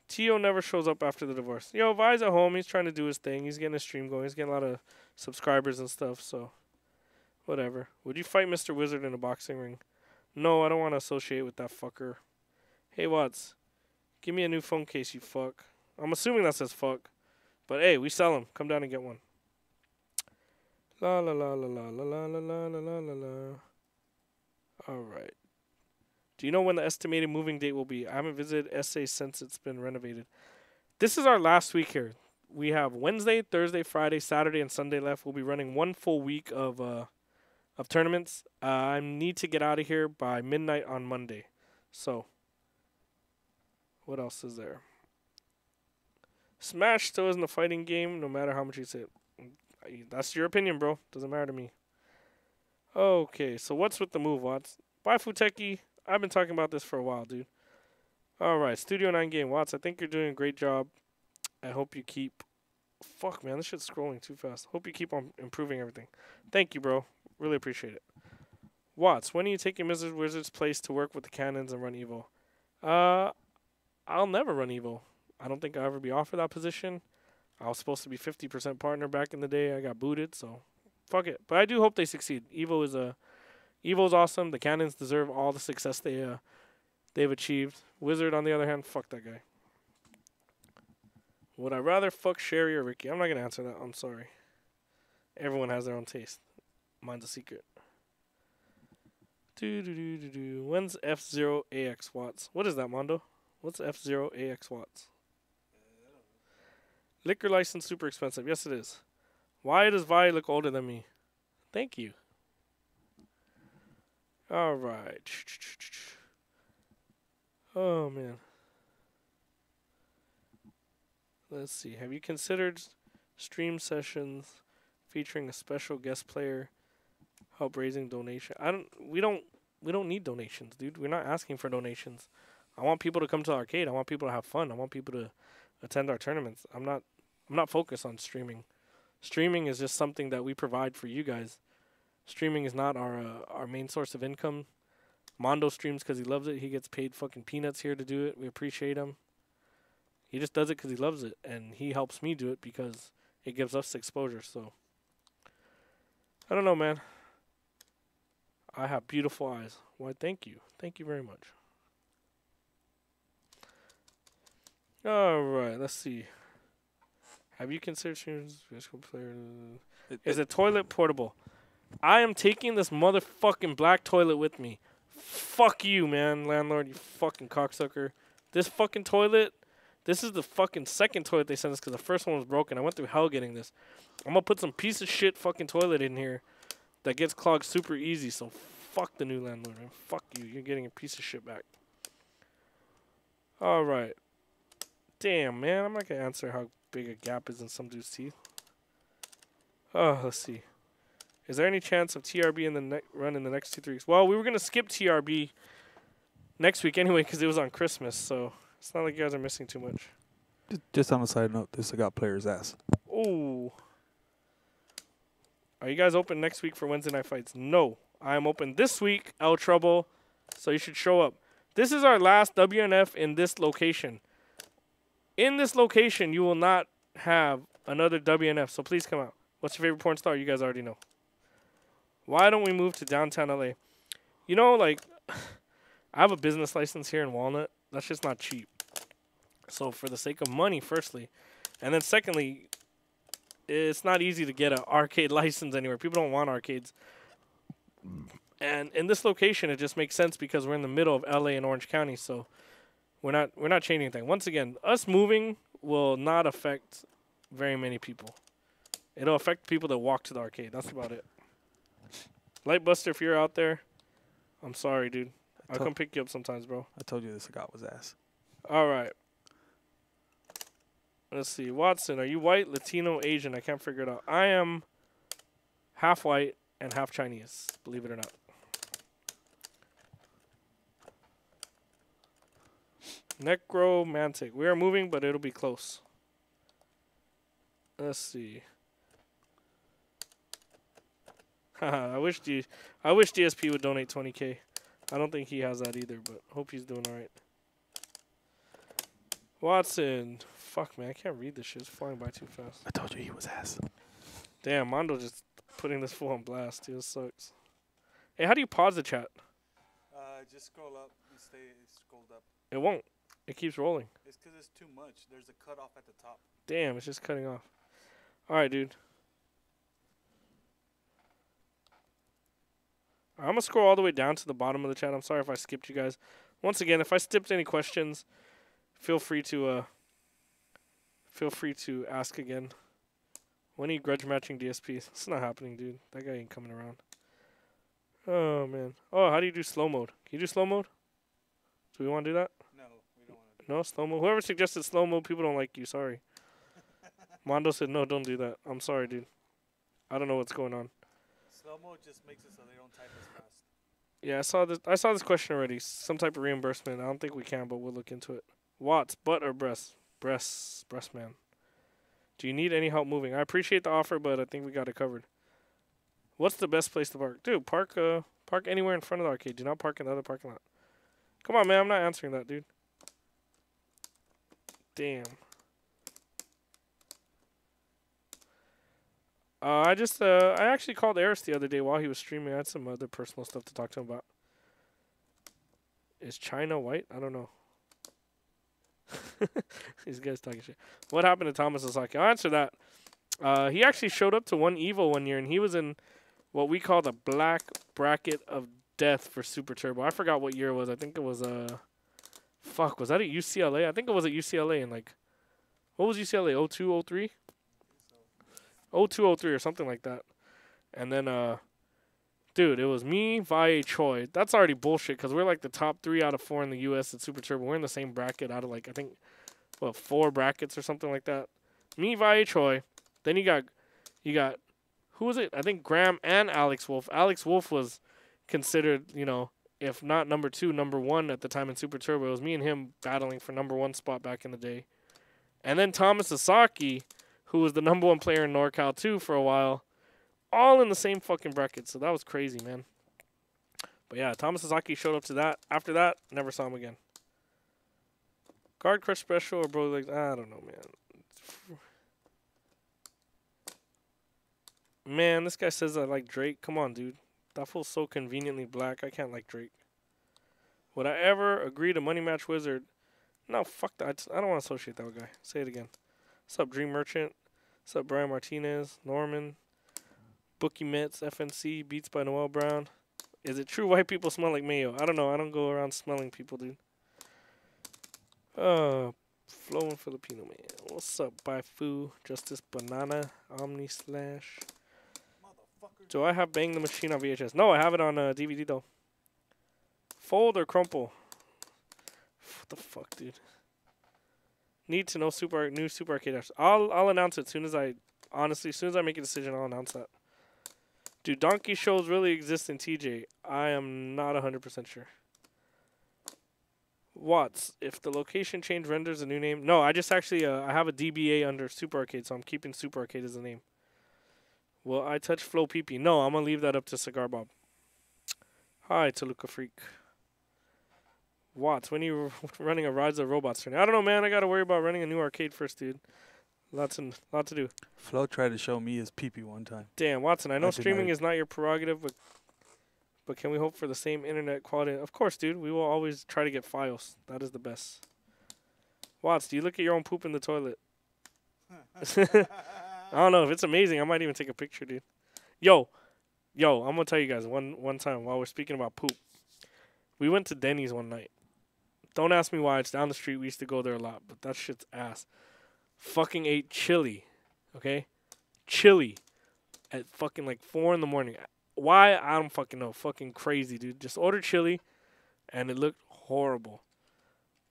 Tio never shows up after the divorce. Yo, Vi's at home. He's trying to do his thing. He's getting his stream going. He's getting a lot of subscribers and stuff, so whatever. Would you fight Mr. Wizard in a boxing ring? No, I don't want to associate with that fucker. Hey, Watts. Give me a new phone case, you fuck. I'm assuming that says fuck. But hey, we sell them. Come down and get one. La la la la la la la la la la la la. Alright. Do you know when the estimated moving date will be? I haven't visited SA since it's been renovated. This is our last week here. We have Wednesday, Thursday, Friday, Saturday, and Sunday left. We'll be running one full week of tournaments. I need to get out of here by midnight on Monday. So, what else is there? Smash still isn't a fighting game, no matter how much you say it. That's your opinion, bro. Doesn't matter to me. Okay, so what's with the move, Watts? Bye, Futeki. I've been talking about this for a while, dude. All right, Studio 9 game. Watts, I think you're doing a great job. I hope you keep... Fuck, man, this shit's scrolling too fast. Hope you keep on improving everything. Thank you, bro. Really appreciate it. Watts, when are you taking Mrs. Wizard's place to work with the cannons and run Evo? I'll never run Evo. I don't think I'll ever be offered that position. I was supposed to be 50% partner back in the day. I got booted, so fuck it. But I do hope they succeed. Evo's awesome. The Cannons deserve all the success they've achieved. Wizard, on the other hand, fuck that guy. Would I rather fuck Sherry or Ricky? I'm not gonna answer that. I'm sorry. Everyone has their own taste. Mine's a secret. When's F0 AX Watts? What is that, Mondo? What's F0 AX Watts? Liquor license super expensive. Yes, it is. Why does Vi look older than me? Thank you. All right. Oh, man. Let's see. Have you considered stream sessions featuring a special guest player, help raising donation? We don't need donations, dude. We're not asking for donations. I want people to come to the arcade. I want people to have fun. I want people to attend our tournaments. I'm not focused on streaming. Streaming is just something that we provide for you guys. Streaming is not our main source of income. Mondo streams because he loves it. He gets paid fucking peanuts here to do it. We appreciate him. He just does it because he loves it, and he helps me do it because it gives us exposure. So I don't know, man. I have beautiful eyes. Why, thank you. Thank you very much. All right, let's see. Have you considered streaming physical player? Is a toilet portable? I am taking this motherfucking black toilet with me. Fuck you, man, landlord, you fucking cocksucker. This fucking toilet, this is the fucking second toilet they sent us because the first one was broken. I went through hell getting this. I'm going to put some piece of shit fucking toilet in here that gets clogged super easy, so fuck the new landlord, man. Fuck you. You're getting a piece of shit back. All right. Damn, man. I'm not going to answer how big a gap is in some dude's teeth. Oh, let's see. Is there any chance of TRB in the run in the next 2-3 weeks? Well, we were going to skip TRB next week anyway because it was on Christmas, so it's not like you guys are missing too much. Just on a side note, this got player's ass. Ooh. Are you guys open next week for Wednesday night fights? No. I am open this week, El Trouble, so you should show up. This is our last WNF in this location. In this location, you will not have another WNF, so please come out. What's your favorite porn star? You guys already know. Why don't we move to downtown LA? You know, like, I have a business license here in Walnut. That's just not cheap. So for the sake of money, firstly, and then secondly, it's not easy to get an arcade license anywhere. People don't want arcades. And in this location, it just makes sense because we're in the middle of LA and Orange County, so we're not changing anything. Once again, us moving will not affect very many people. It'll affect people that walk to the arcade. That's about it. Lightbuster, if you're out there, I'm sorry, dude. I'll come pick you up sometimes, bro. I told you this got was ass. All right. Let's see. Watson, are you white, Latino, Asian? I can't figure it out. I am half white and half Chinese, believe it or not. Necromantic. We are moving, but it'll be close. Let's see. I wish DSP would donate 20K. I don't think he has that either, but hope he's doing all right. Watson. Fuck, man. I can't read this shit. It's flying by too fast. I told you he was ass. Damn, Mondo just putting this fool on blast. Dude, it sucks. Hey, how do you pause the chat? Just scroll up and stay scrolled up. It won't. It keeps rolling. It's because it's too much. There's a cutoff at the top. Damn, it's just cutting off. All right, dude. I'm going to scroll all the way down to the bottom of the chat. I'm sorry if I skipped you guys. Once again, if I skipped any questions, feel free to ask again. When are you grudge matching DSPs? It's not happening, dude. That guy ain't coming around. Oh, man. Oh, how do you do slow mode? Can you do slow mode? Do we want to do that? No, we don't want to do No, slow mode? Whoever suggested slow mode, people don't like you. Sorry. Mondo said, no, don't do that. I'm sorry, dude. I don't know what's going on. Slow mode just makes it so they don't type as fast. Yeah, I saw this question already. Some type of reimbursement. I don't think we can, but we'll look into it. Watts, butt or breast? Breast, man. Do you need any help moving? I appreciate the offer, but I think we got it covered. What's the best place to park? Dude, park anywhere in front of the arcade. Do not park in the other parking lot. Come on, man. I'm not answering that, dude. Damn. I actually called Eris the other day while he was streaming. I had some other personal stuff to talk to him about. Is China white? I don't know. These guys talking shit. What happened to Thomas Sasaki? I'll answer that. He actually showed up to one Evo one year, and he was in what we call the black bracket of death for Super Turbo. I forgot what year it was. I think it was fuck, was that at UCLA? I think it was at UCLA in like, what was UCLA? 02, 03? 02, 03 or something like that. And then, dude, it was me, Valle, Choi. That's already bullshit because we're like the top 3 out of 4 in the U.S. at Super Turbo. We're in the same bracket out of like, I think, 4 brackets or something like that. Me, Valle, Choi. Then you got, who was it? I think Graham and Alex Wolf. Alex Wolf was considered, if not number 2, number 1 at the time in Super Turbo. It was me and him battling for number 1 spot back in the day. And then Thomas Sasaki, who was the number 1 player in NorCal too for a while, all in the same fucking bracket. So that was crazy, man. But yeah, Thomas Sasaki showed up to that. After that, never saw him again. Guard Crush Special or Bro Legs? I don't know, man. Man, this guy says I like Drake. Come on, dude. That fool's so conveniently black. I can't like Drake. Would I ever agree to Money Match Wizard? No, fuck that. I don't want to associate that with guy. Say it again. What's up, Dream Merchant? What's up, Brian Martinez? Norman? Bookie Mets? FNC? Beats by Noel Brown? Is it true white people smell like mayo? I don't know. I don't go around smelling people, dude. Flowing Filipino man. What's up, Baifu? Justice Banana? Omni Slash? Do I have Bang the Machine on VHS? No, I have it on DVD, though. Fold or crumple? What the fuck, dude? Need to know new Super Arcade apps. I'll announce it as soon as I make a decision. I'll announce that. Do donkey shows really exist in TJ? I am not 100% sure. Watts, if the location change renders a new name. No, I just actually I have a DBA under Super Arcade, so I'm keeping Super Arcade as the name. Will I touch Flow PP? No, I'm gonna leave that up to Cigar Bob. Hi, Toluca Freak. Watts, when are you running a Rise of Robots tournament? I don't know, man. I gotta worry about running a new arcade first, dude. Lot to do. Flo tried to show me his pee-pee one time. Damn, Watson, I know streaming is not your prerogative, but can we hope for the same internet quality? Of course, dude. We will always try to get files. That is the best. Watts, do you look at your own poop in the toilet? I don't know. If it's amazing, I might even take a picture, dude. Yo, I'm going to tell you guys one time while we're speaking about poop. We went to Denny's one night. Don't ask me why. It's down the street. We used to go there a lot, but that shit's ass. Fucking ate chili, okay? Chili at fucking like 4 in the morning. Why? I don't fucking know. Fucking crazy, dude. Just ordered chili, and it looked horrible.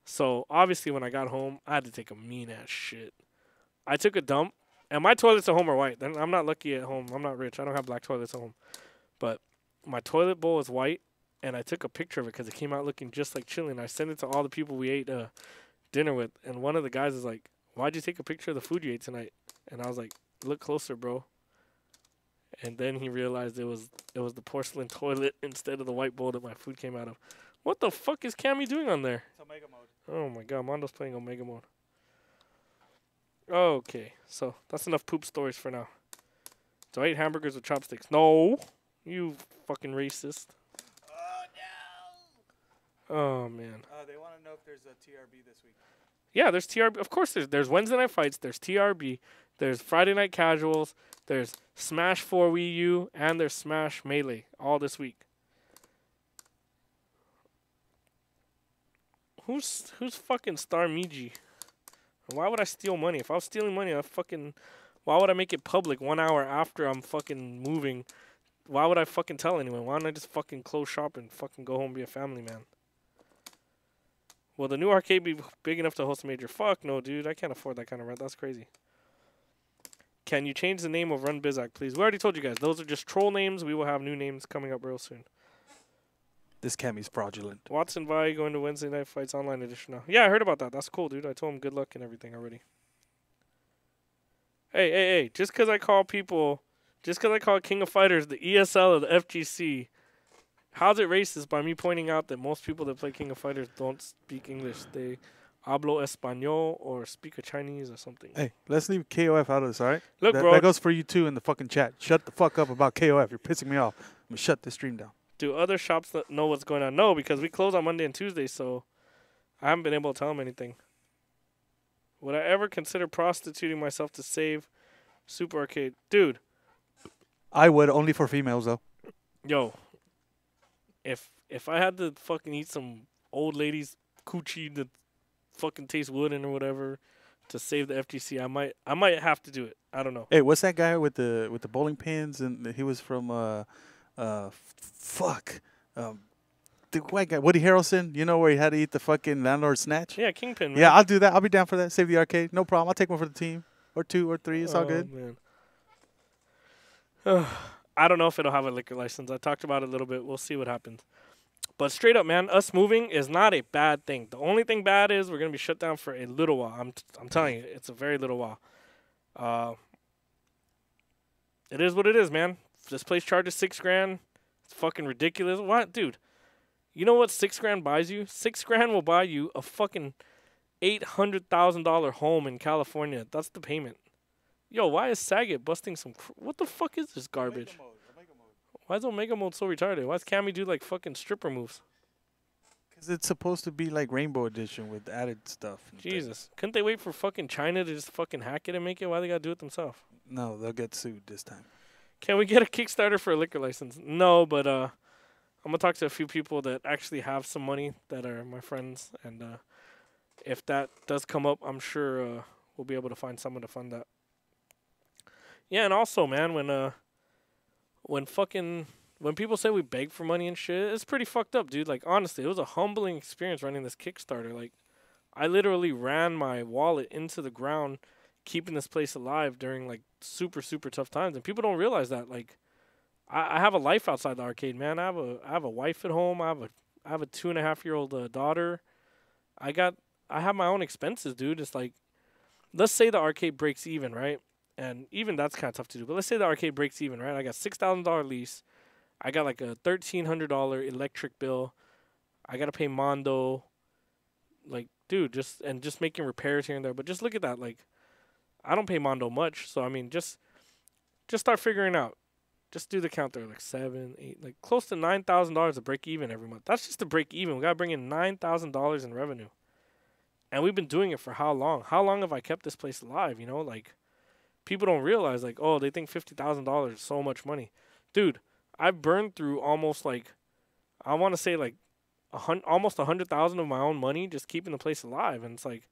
So, obviously, when I got home, I had to take a mean-ass shit. I took a dump, and my toilets at home are white. I'm not lucky at home. I'm not rich. I don't have black toilets at home. But my toilet bowl is white, and I took a picture of it because it came out looking just like chili, and I sent it to all the people we ate dinner with, and one of the guys is like, why'd you take a picture of the food you ate tonight? And I was like, look closer, bro. And then he realized it was the porcelain toilet instead of the white bowl that my food came out of. What the fuck is Cammy doing on there? It's Omega mode. Oh my god, Mondo's playing Omega mode. Okay, so that's enough poop stories for now. Do I eat hamburgers with chopsticks? No, you fucking racist. Oh no. Oh man. They want to know if there's a TRB this week. Yeah, there's TRB. Of course, there's Wednesday night fights. There's TRB. There's Friday night casuals. There's Smash 4 Wii U, and there's Smash Melee all this week. Who's fucking Star Miji? Why would I steal money? If I was stealing money, why would I make it public 1 hour after I'm fucking moving? Why would I fucking tell anyone? Why don't I just fucking close shop and fucking go home and be a family man? Will the new arcade be big enough to host a major? Fuck no, dude. I can't afford that kind of rent. That's crazy. Can you change the name of Run Bizak, please? We already told you guys. Those are just troll names. We will have new names coming up real soon. This Cammy's fraudulent. Watson Vi going to Wednesday Night Fights Online Edition now. Yeah, I heard about that. That's cool, dude. I told him good luck and everything already. Hey. Just because I call King of Fighters the ESL of the FGC, how's it racist by me pointing out that most people that play King of Fighters don't speak English? They hablo español or speak a Chinese or something. Hey, let's leave KOF out of this, all right? Look, bro. That goes for you, too, in the fucking chat. Shut the fuck up about KOF. You're pissing me off. I'm going to shut this stream down. Do other shops know what's going on? No, because we close on Monday and Tuesday, so I haven't been able to tell them anything. Would I ever consider prostituting myself to save Super Arcade? Dude. I would, only for females, though. Yo. If I had to fucking eat some old lady's coochie that fucking tastes wooden or whatever to save the FGC, I might have to do it. I don't know. Hey, what's that guy with the bowling pins? And he was from the white guy, Woody Harrelson. You know where he had to eat the fucking landlord snatch? Yeah, Kingpin. Man. Yeah, I'll do that. I'll be down for that. Save the arcade, no problem. I'll take one for the team, or 2 or 3. It's all good. Man. I don't know if it'll have a liquor license. I talked about it a little bit. We'll see what happens. But straight up, man, us moving is not a bad thing. The only thing bad is we're gonna be shut down for a little while. I'm telling you, it's a very little while. It is what it is, man. This place charges $6,000. It's fucking ridiculous. What, dude? You know what $6,000 buys you? $6,000 will buy you a fucking $800,000 home in California. That's the payment. Yo, why is Saget busting some? What the fuck is this garbage? Omega mode. Why is Omega mode so retarded? Why does Cammy do like fucking stripper moves? Because it's supposed to be like Rainbow Edition with added stuff. Jesus, couldn't they wait for fucking China to just fucking hack it and make it? Why they gotta do it themselves? No, they'll get sued this time. Can we get a Kickstarter for a liquor license? No, but I'm gonna talk to a few people that actually have some money that are my friends, and if that does come up, I'm sure we'll be able to find someone to fund that. Yeah, and also, man, when people say we beg for money and shit, it's pretty fucked up, dude. Like, honestly, it was a humbling experience running this Kickstarter. Like, I literally ran my wallet into the ground, keeping this place alive during like super super tough times, and people don't realize that. Like, I have a life outside the arcade, man. I have a wife at home. I have a 2.5-year-old daughter. I have my own expenses, dude. It's like, let's say the arcade breaks even, right? And even that's kind of tough to do. But let's say the arcade breaks even, right? I got $6,000 lease. I got like a $1,300 electric bill. I gotta pay Mondo. Like, dude, just making repairs here and there. But just look at that. Like, I don't pay Mondo much, so I mean, just start figuring out. Just do the count there, like 7, 8, like close to $9,000 to break even every month. That's just to break even. We gotta bring in $9,000 in revenue, and we've been doing it for how long? How long have I kept this place alive? You know, like, people don't realize, like, oh, they think $50,000 is so much money, dude. I've burned through almost like, I want to say like almost 100,000 of my own money just keeping the place alive, and it's like,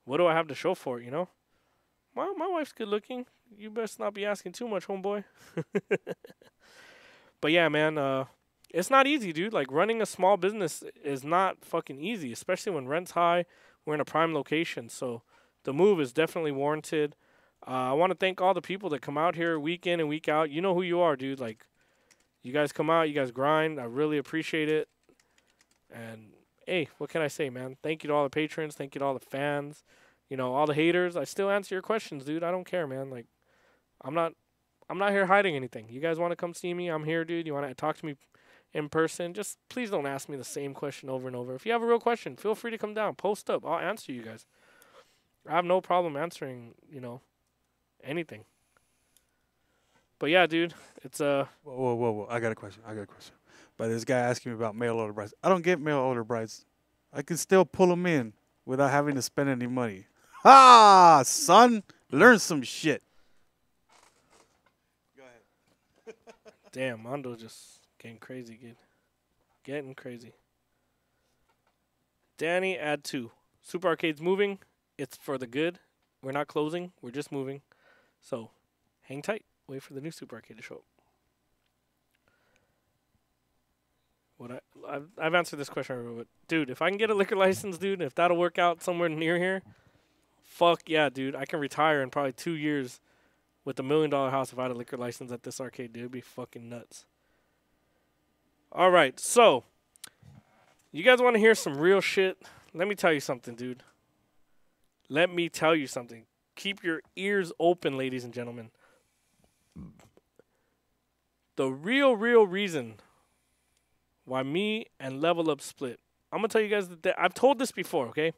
what do I have to show for it? You know, my wife's good looking. You best not be asking too much, homeboy. But yeah, man, it's not easy, dude. Like, running a small business is not fucking easy, especially when rent's high. We're in a prime location, so the move is definitely warranted. I want to thank all the people that come out here week in and week out. You know who you are, dude. Like, you guys come out, you guys grind. I really appreciate it. And hey, what can I say, man? Thank you to all the patrons. Thank you to all the fans. You know, all the haters. I still answer your questions, dude. I don't care, man. Like, I'm not here hiding anything. You guys want to come see me? I'm here, dude. You want to talk to me in person? Just please don't ask me the same question over and over. If you have a real question, feel free to come down. Post up. I'll answer you guys. I have no problem answering, you know, anything. But yeah, dude, it's Whoa. I got a question. But this guy asking me about mail order brides. I don't get mail order brides. I can still pull them in without having to spend any money. Ha, son. Learn some shit. damn, Mondo just getting crazy, kid. Getting crazy. Danny, add 2. Super Arcade's moving. It's for the good. We're not closing. We're just moving. So, hang tight. Wait for the new Super Arcade to show up. I've answered this question already, but dude, if I can get a liquor license, dude, if that'll work out somewhere near here, fuck yeah, dude. I can retire in probably 2 years with $1 million house if I had a liquor license at this arcade, dude. It'd be fucking nuts. All right, so you guys want to hear some real shit? Let me tell you something, dude. Let me tell you something. Keep your ears open, ladies and gentlemen. The real reason why me and Level Up split. I'm going to tell you guys that I've told this before, okay?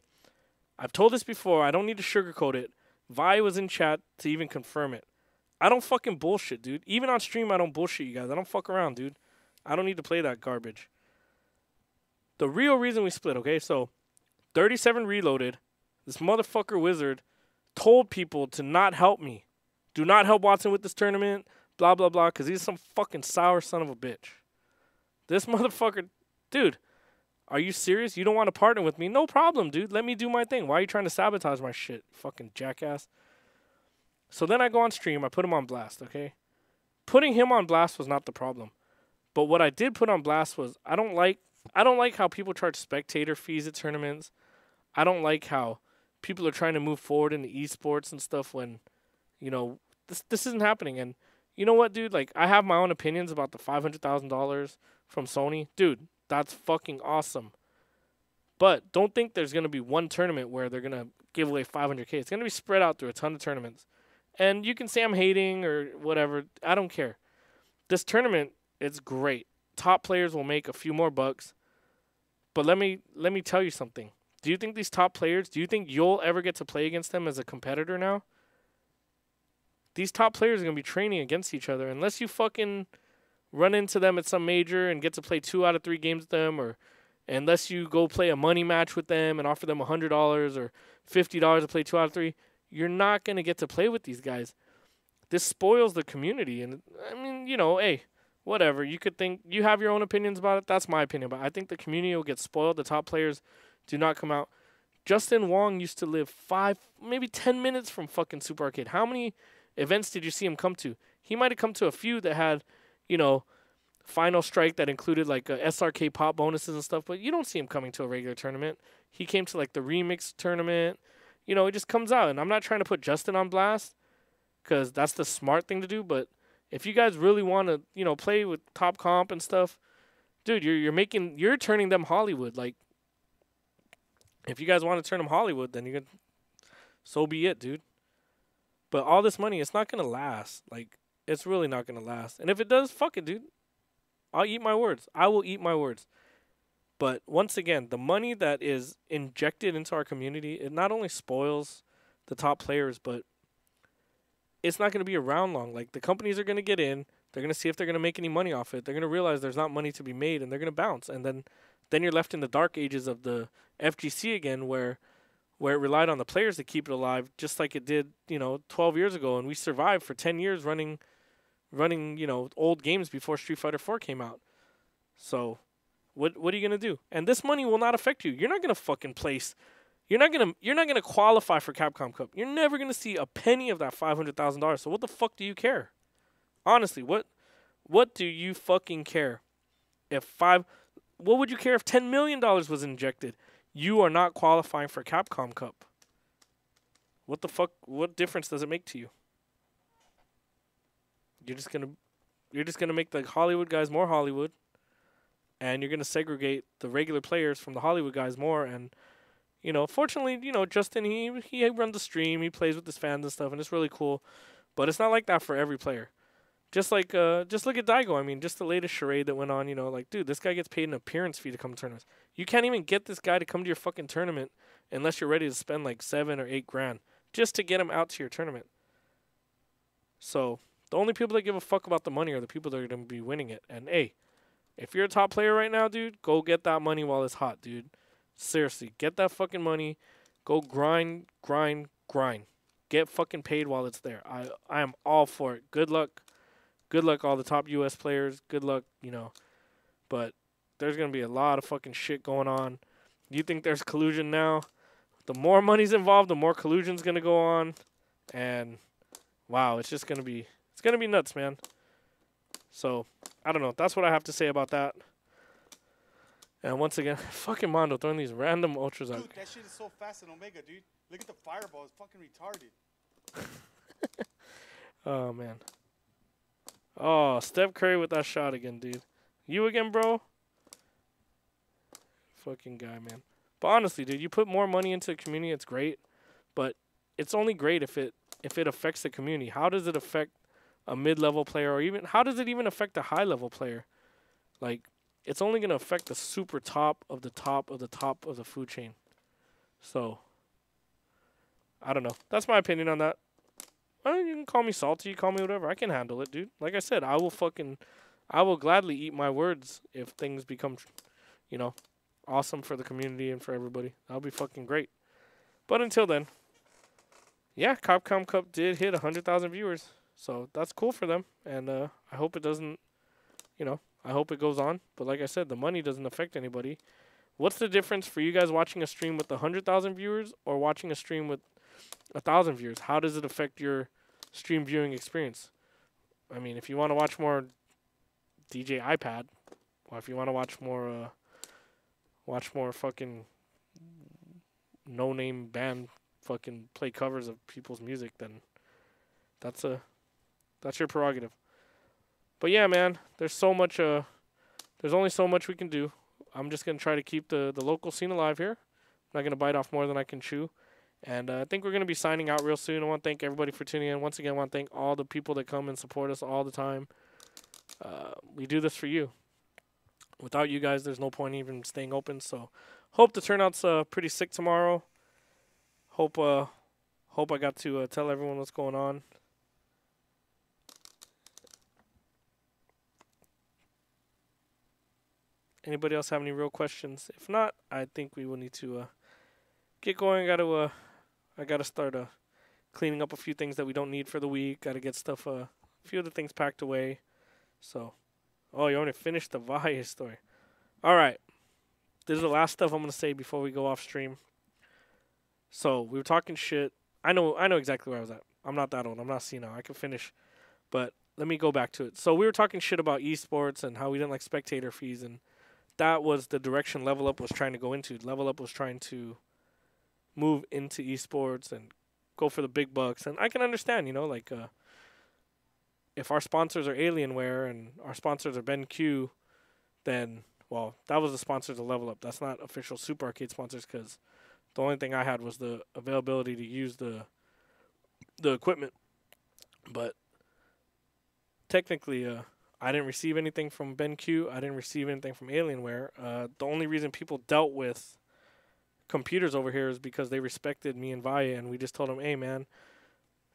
I've told this before. I don't need to sugarcoat it. Vi was in chat to even confirm it. I don't fucking bullshit, dude. Even on stream, I don't bullshit you guys. I don't fuck around, dude. I don't need to play that garbage. The real reason we split, okay? So, 37 Reloaded, this motherfucker Wizard, told people to not help me. Do not help Watson with this tournament, blah, blah, blah, because he's some fucking sour son of a bitch. This motherfucker, dude, are you serious? You don't want to partner with me? No problem, dude. Let me do my thing. Why are you trying to sabotage my shit, fucking jackass? So then I go on stream. I put him on blast, okay? Putting him on blast was not the problem. But what I did put on blast was I don't like how people charge spectator fees at tournaments. I don't like how people are trying to move forward into esports and stuff when, you know, this isn't happening. And you know what, dude? Like, I have my own opinions about the $500,000 from Sony. Dude, that's fucking awesome. But don't think there's going to be one tournament where they're going to give away $500K. It's going to be spread out through a ton of tournaments. And you can say I'm hating or whatever. I don't care. This tournament, it's great. Top players will make a few more bucks. But let me tell you something. Do you think these top players, do you think you'll ever get to play against them as a competitor now? These top players are going to be training against each other. Unless you fucking run into them at some major and get to play 2 out of 3 games with them, or unless you go play a money match with them and offer them $100 or $50 to play 2 out of 3, you're not going to get to play with these guys. This spoils the community. And, I mean, you know, hey, whatever. You could think, you have your own opinions about it. That's my opinion. But I think the community will get spoiled. The top players do not come out. Justin Wong used to live 5, maybe 10 minutes from fucking Super Arcade. How many events did you see him come to? He might have come to a few that had, you know, final strike that included like SRK pop bonuses and stuff, but you don't see him coming to a regular tournament. He came to like the remix tournament. You know, it just comes out, and I'm not trying to put Justin on blast because that's the smart thing to do. But if you guys really want to, you know, play with top comp and stuff, dude, you're turning them Hollywood. Like, if you guys want to turn them Hollywood, then so be it, dude. But all this money, it's not gonna last. Like, it's really not gonna last. And if it does, fuck it, dude. I'll eat my words. I will eat my words. But once again, the money that is injected into our community, it not only spoils the top players, but it's not going to be around long. Like, the companies are going to get in. They're going to see if they're going to make any money off it. They're going to realize there's not money to be made, and they're going to bounce. And then you're left in the dark ages of the FGC again, where it relied on the players to keep it alive, just like it did, 12 years ago. And we survived for 10 years running, old games before Street Fighter 4 came out. So, what are you gonna do? And this money will not affect you. You're not gonna fucking place. You're not gonna qualify for Capcom Cup. You're never gonna see a penny of that $500,000. So what the fuck do you care? Honestly, what do you fucking care? What would you care if $10 million was injected? You are not qualifying for Capcom Cup. What the fuck? What difference does it make to you? You're just gonna make the Hollywood guys more Hollywood, and you're gonna segregate the regular players from the Hollywood guys more. And fortunately, Justin he runs the stream, he plays with his fans and stuff, and it's really cool. But it's not like that for every player. Just look at Daigo. I mean, just the latest charade that went on. Like, dude, this guy gets paid an appearance fee to come to tournaments. You can't even get this guy to come to your fucking tournament unless you're ready to spend like $7 or $8 grand just to get him out to your tournament. So the only people that give a fuck about the money are the people that are going to be winning it. And, hey, if you're a top player right now, dude, go get that money while it's hot, dude. Seriously, get that fucking money. Go grind. Get fucking paid while it's there. I am all for it. Good luck. Good luck, all the top U.S. players. Good luck, But there's going to be a lot of fucking shit going on. You think there's collusion now? The more money's involved, the more collusion's going to go on. And, wow, it's just going to be... It's going to be nuts, man. So, I don't know. That's what I have to say about that. And once again, fucking Mondo throwing these random ultras out. Dude, that shit is so fast in Omega, dude. Look at the fireball. It's fucking retarded. Oh, man. Oh, Steph Curry with that shot again, dude. You again, bro? Fucking guy, man. But honestly, dude, you put more money into the community, it's great. But it's only great if it affects the community. How does it affect a mid-level player, or even how does it even affect a high-level player? Like, it's only going to affect the super top of the top of the top of the food chain. So, I don't know. That's my opinion on that. You can call me salty, call me whatever. I can handle it, dude. Like I said, I will gladly eat my words if things become, awesome for the community and for everybody. That'll be fucking great. But until then, yeah, Capcom Cup did hit 100,000 viewers. So that's cool for them, and I hope it doesn't, I hope it goes on. But like I said, the money doesn't affect anybody. What's the difference for you guys watching a stream with 100,000 viewers or watching a stream with 1,000 viewers? How does it affect your stream viewing experience? I mean, if you want to watch more DJ iPad, or if you want to watch more fucking no-name band fucking play covers of people's music, then that's your prerogative. But yeah, man, there's only so much we can do. I'm just going to try to keep the local scene alive here. I'm not going to bite off more than I can chew. And I think we're going to be signing out real soon. I want to thank everybody for tuning in. Once again, I want to thank all the people that come and support us all the time. We do this for you. Without you guys, there's no point even staying open. So hope the turnout's pretty sick tomorrow. Hope I got to tell everyone what's going on. Anybody else have any real questions? If not, I think we will need to get going. I gotta start cleaning up a few things that we don't need for the week. Gotta get stuff, a few of the things packed away. So, oh, you only finished the Valle story. All right, this is the last stuff I'm gonna say before we go off stream. So we were talking shit. I know exactly where I was at. I'm not that old. I'm not senile. I can finish. But let me go back to it. So we were talking shit about esports and how we didn't like spectator fees, and that was the direction Level Up was trying to go into. Level Up was trying to move into esports and go for the big bucks. And I can understand, like if our sponsors are Alienware and our sponsors are BenQ, then, well, that was the sponsors of Level Up. That's not official Super Arcade sponsors because the only thing I had was the availability to use the equipment. But technically, I didn't receive anything from BenQ. I didn't receive anything from Alienware. The only reason people dealt with computers over here is because they respected me and Vaya, and we just told them, hey, man,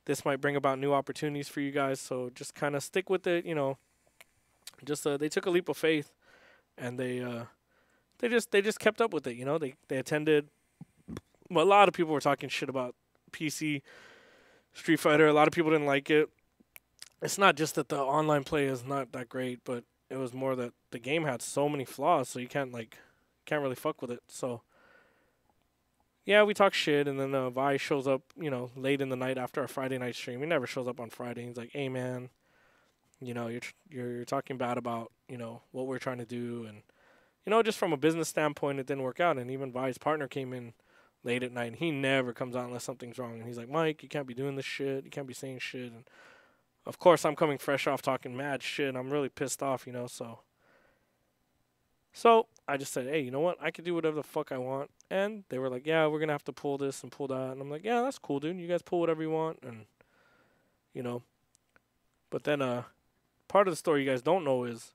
this might bring about new opportunities for you guys, so just kind of stick with it, Just they took a leap of faith, and they just kept up with it, They attended. Well, a lot of people were talking shit about PC Street Fighter. A lot of people didn't like it. It's not just that the online play is not that great, but it was more that the game had so many flaws, so you can't really fuck with it. So yeah, we talk shit, and then Vi shows up, late in the night after our Friday night stream. He never shows up on Friday. He's like, "Hey, man, you're talking bad about what we're trying to do, and just from a business standpoint, it didn't work out." And even Vi's partner came in late at night, and he never comes out unless something's wrong. And he's like, "Mike, you can't be doing this shit. You can't be saying shit." And of course, I'm coming fresh off talking mad shit. I'm really pissed off, So I just said, hey, you know what? I can do whatever the fuck I want. And they were like, yeah, we're going to have to pull this and pull that. And I'm like, yeah, that's cool, dude. You guys pull whatever you want. And, But then part of the story you guys don't know is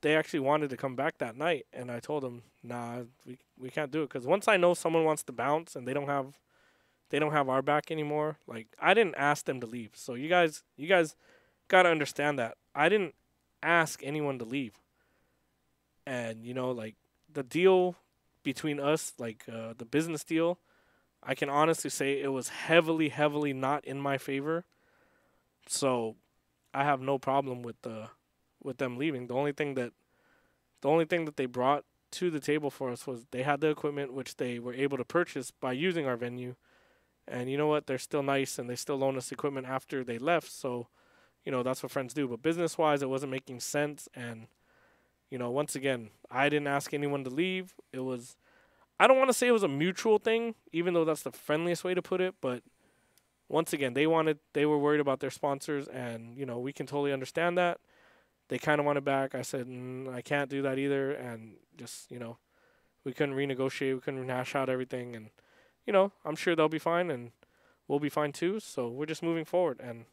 they actually wanted to come back that night. And I told them, nah, we can't do it. Because once I know someone wants to bounce and they don't have our back anymore, like, I didn't ask them to leave. So you guys got to understand that. I didn't ask anyone to leave. And, the deal between us, the business deal, I can honestly say it was heavily, heavily not in my favor. So I have no problem with them leaving. The only thing that they brought to the table for us was they had the equipment, which they were able to purchase by using our venue. And you know what? They're still nice, and they still loan us equipment after they left. So, that's what friends do. But business-wise, it wasn't making sense, and once again, I didn't ask anyone to leave. I don't want to say it was a mutual thing, even though that's the friendliest way to put it. But once again, they were worried about their sponsors, and, we can totally understand that. They kind of want it back. I said, I can't do that either. And just, we couldn't renegotiate. We couldn't hash out everything. And, I'm sure they'll be fine, and we'll be fine too. So we're just moving forward. And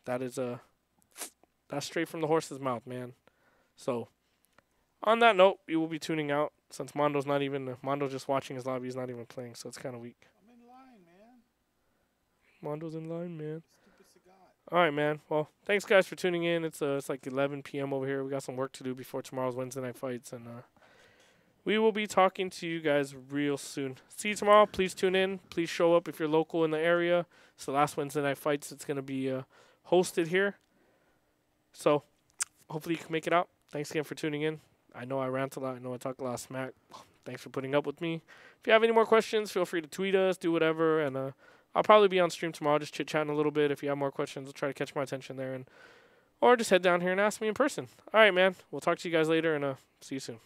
that's straight from the horse's mouth, man. So, on that note, we will be tuning out since Mondo's just watching his lobby. He's not even playing, so it's kind of weak. I'm in line, man. Mondo's in line, man. Stupid cigar. All right, man. Well, thanks, guys, for tuning in. It's like 11 p.m. over here. We got some work to do before tomorrow's Wednesday night fights, and we will be talking to you guys real soon. See you tomorrow. Please tune in. Please show up if you're local in the area. It's the last Wednesday night fights. It's going to be hosted here. So, hopefully you can make it out. Thanks again for tuning in. I know I rant a lot. I know I talk a lot of smack. Thanks for putting up with me. If you have any more questions, feel free to tweet us, do whatever. And I'll probably be on stream tomorrow, just chit-chatting a little bit. If you have more questions, I'll try to catch my attention there. Or just head down here and ask me in person. All right, man. We'll talk to you guys later, and see you soon.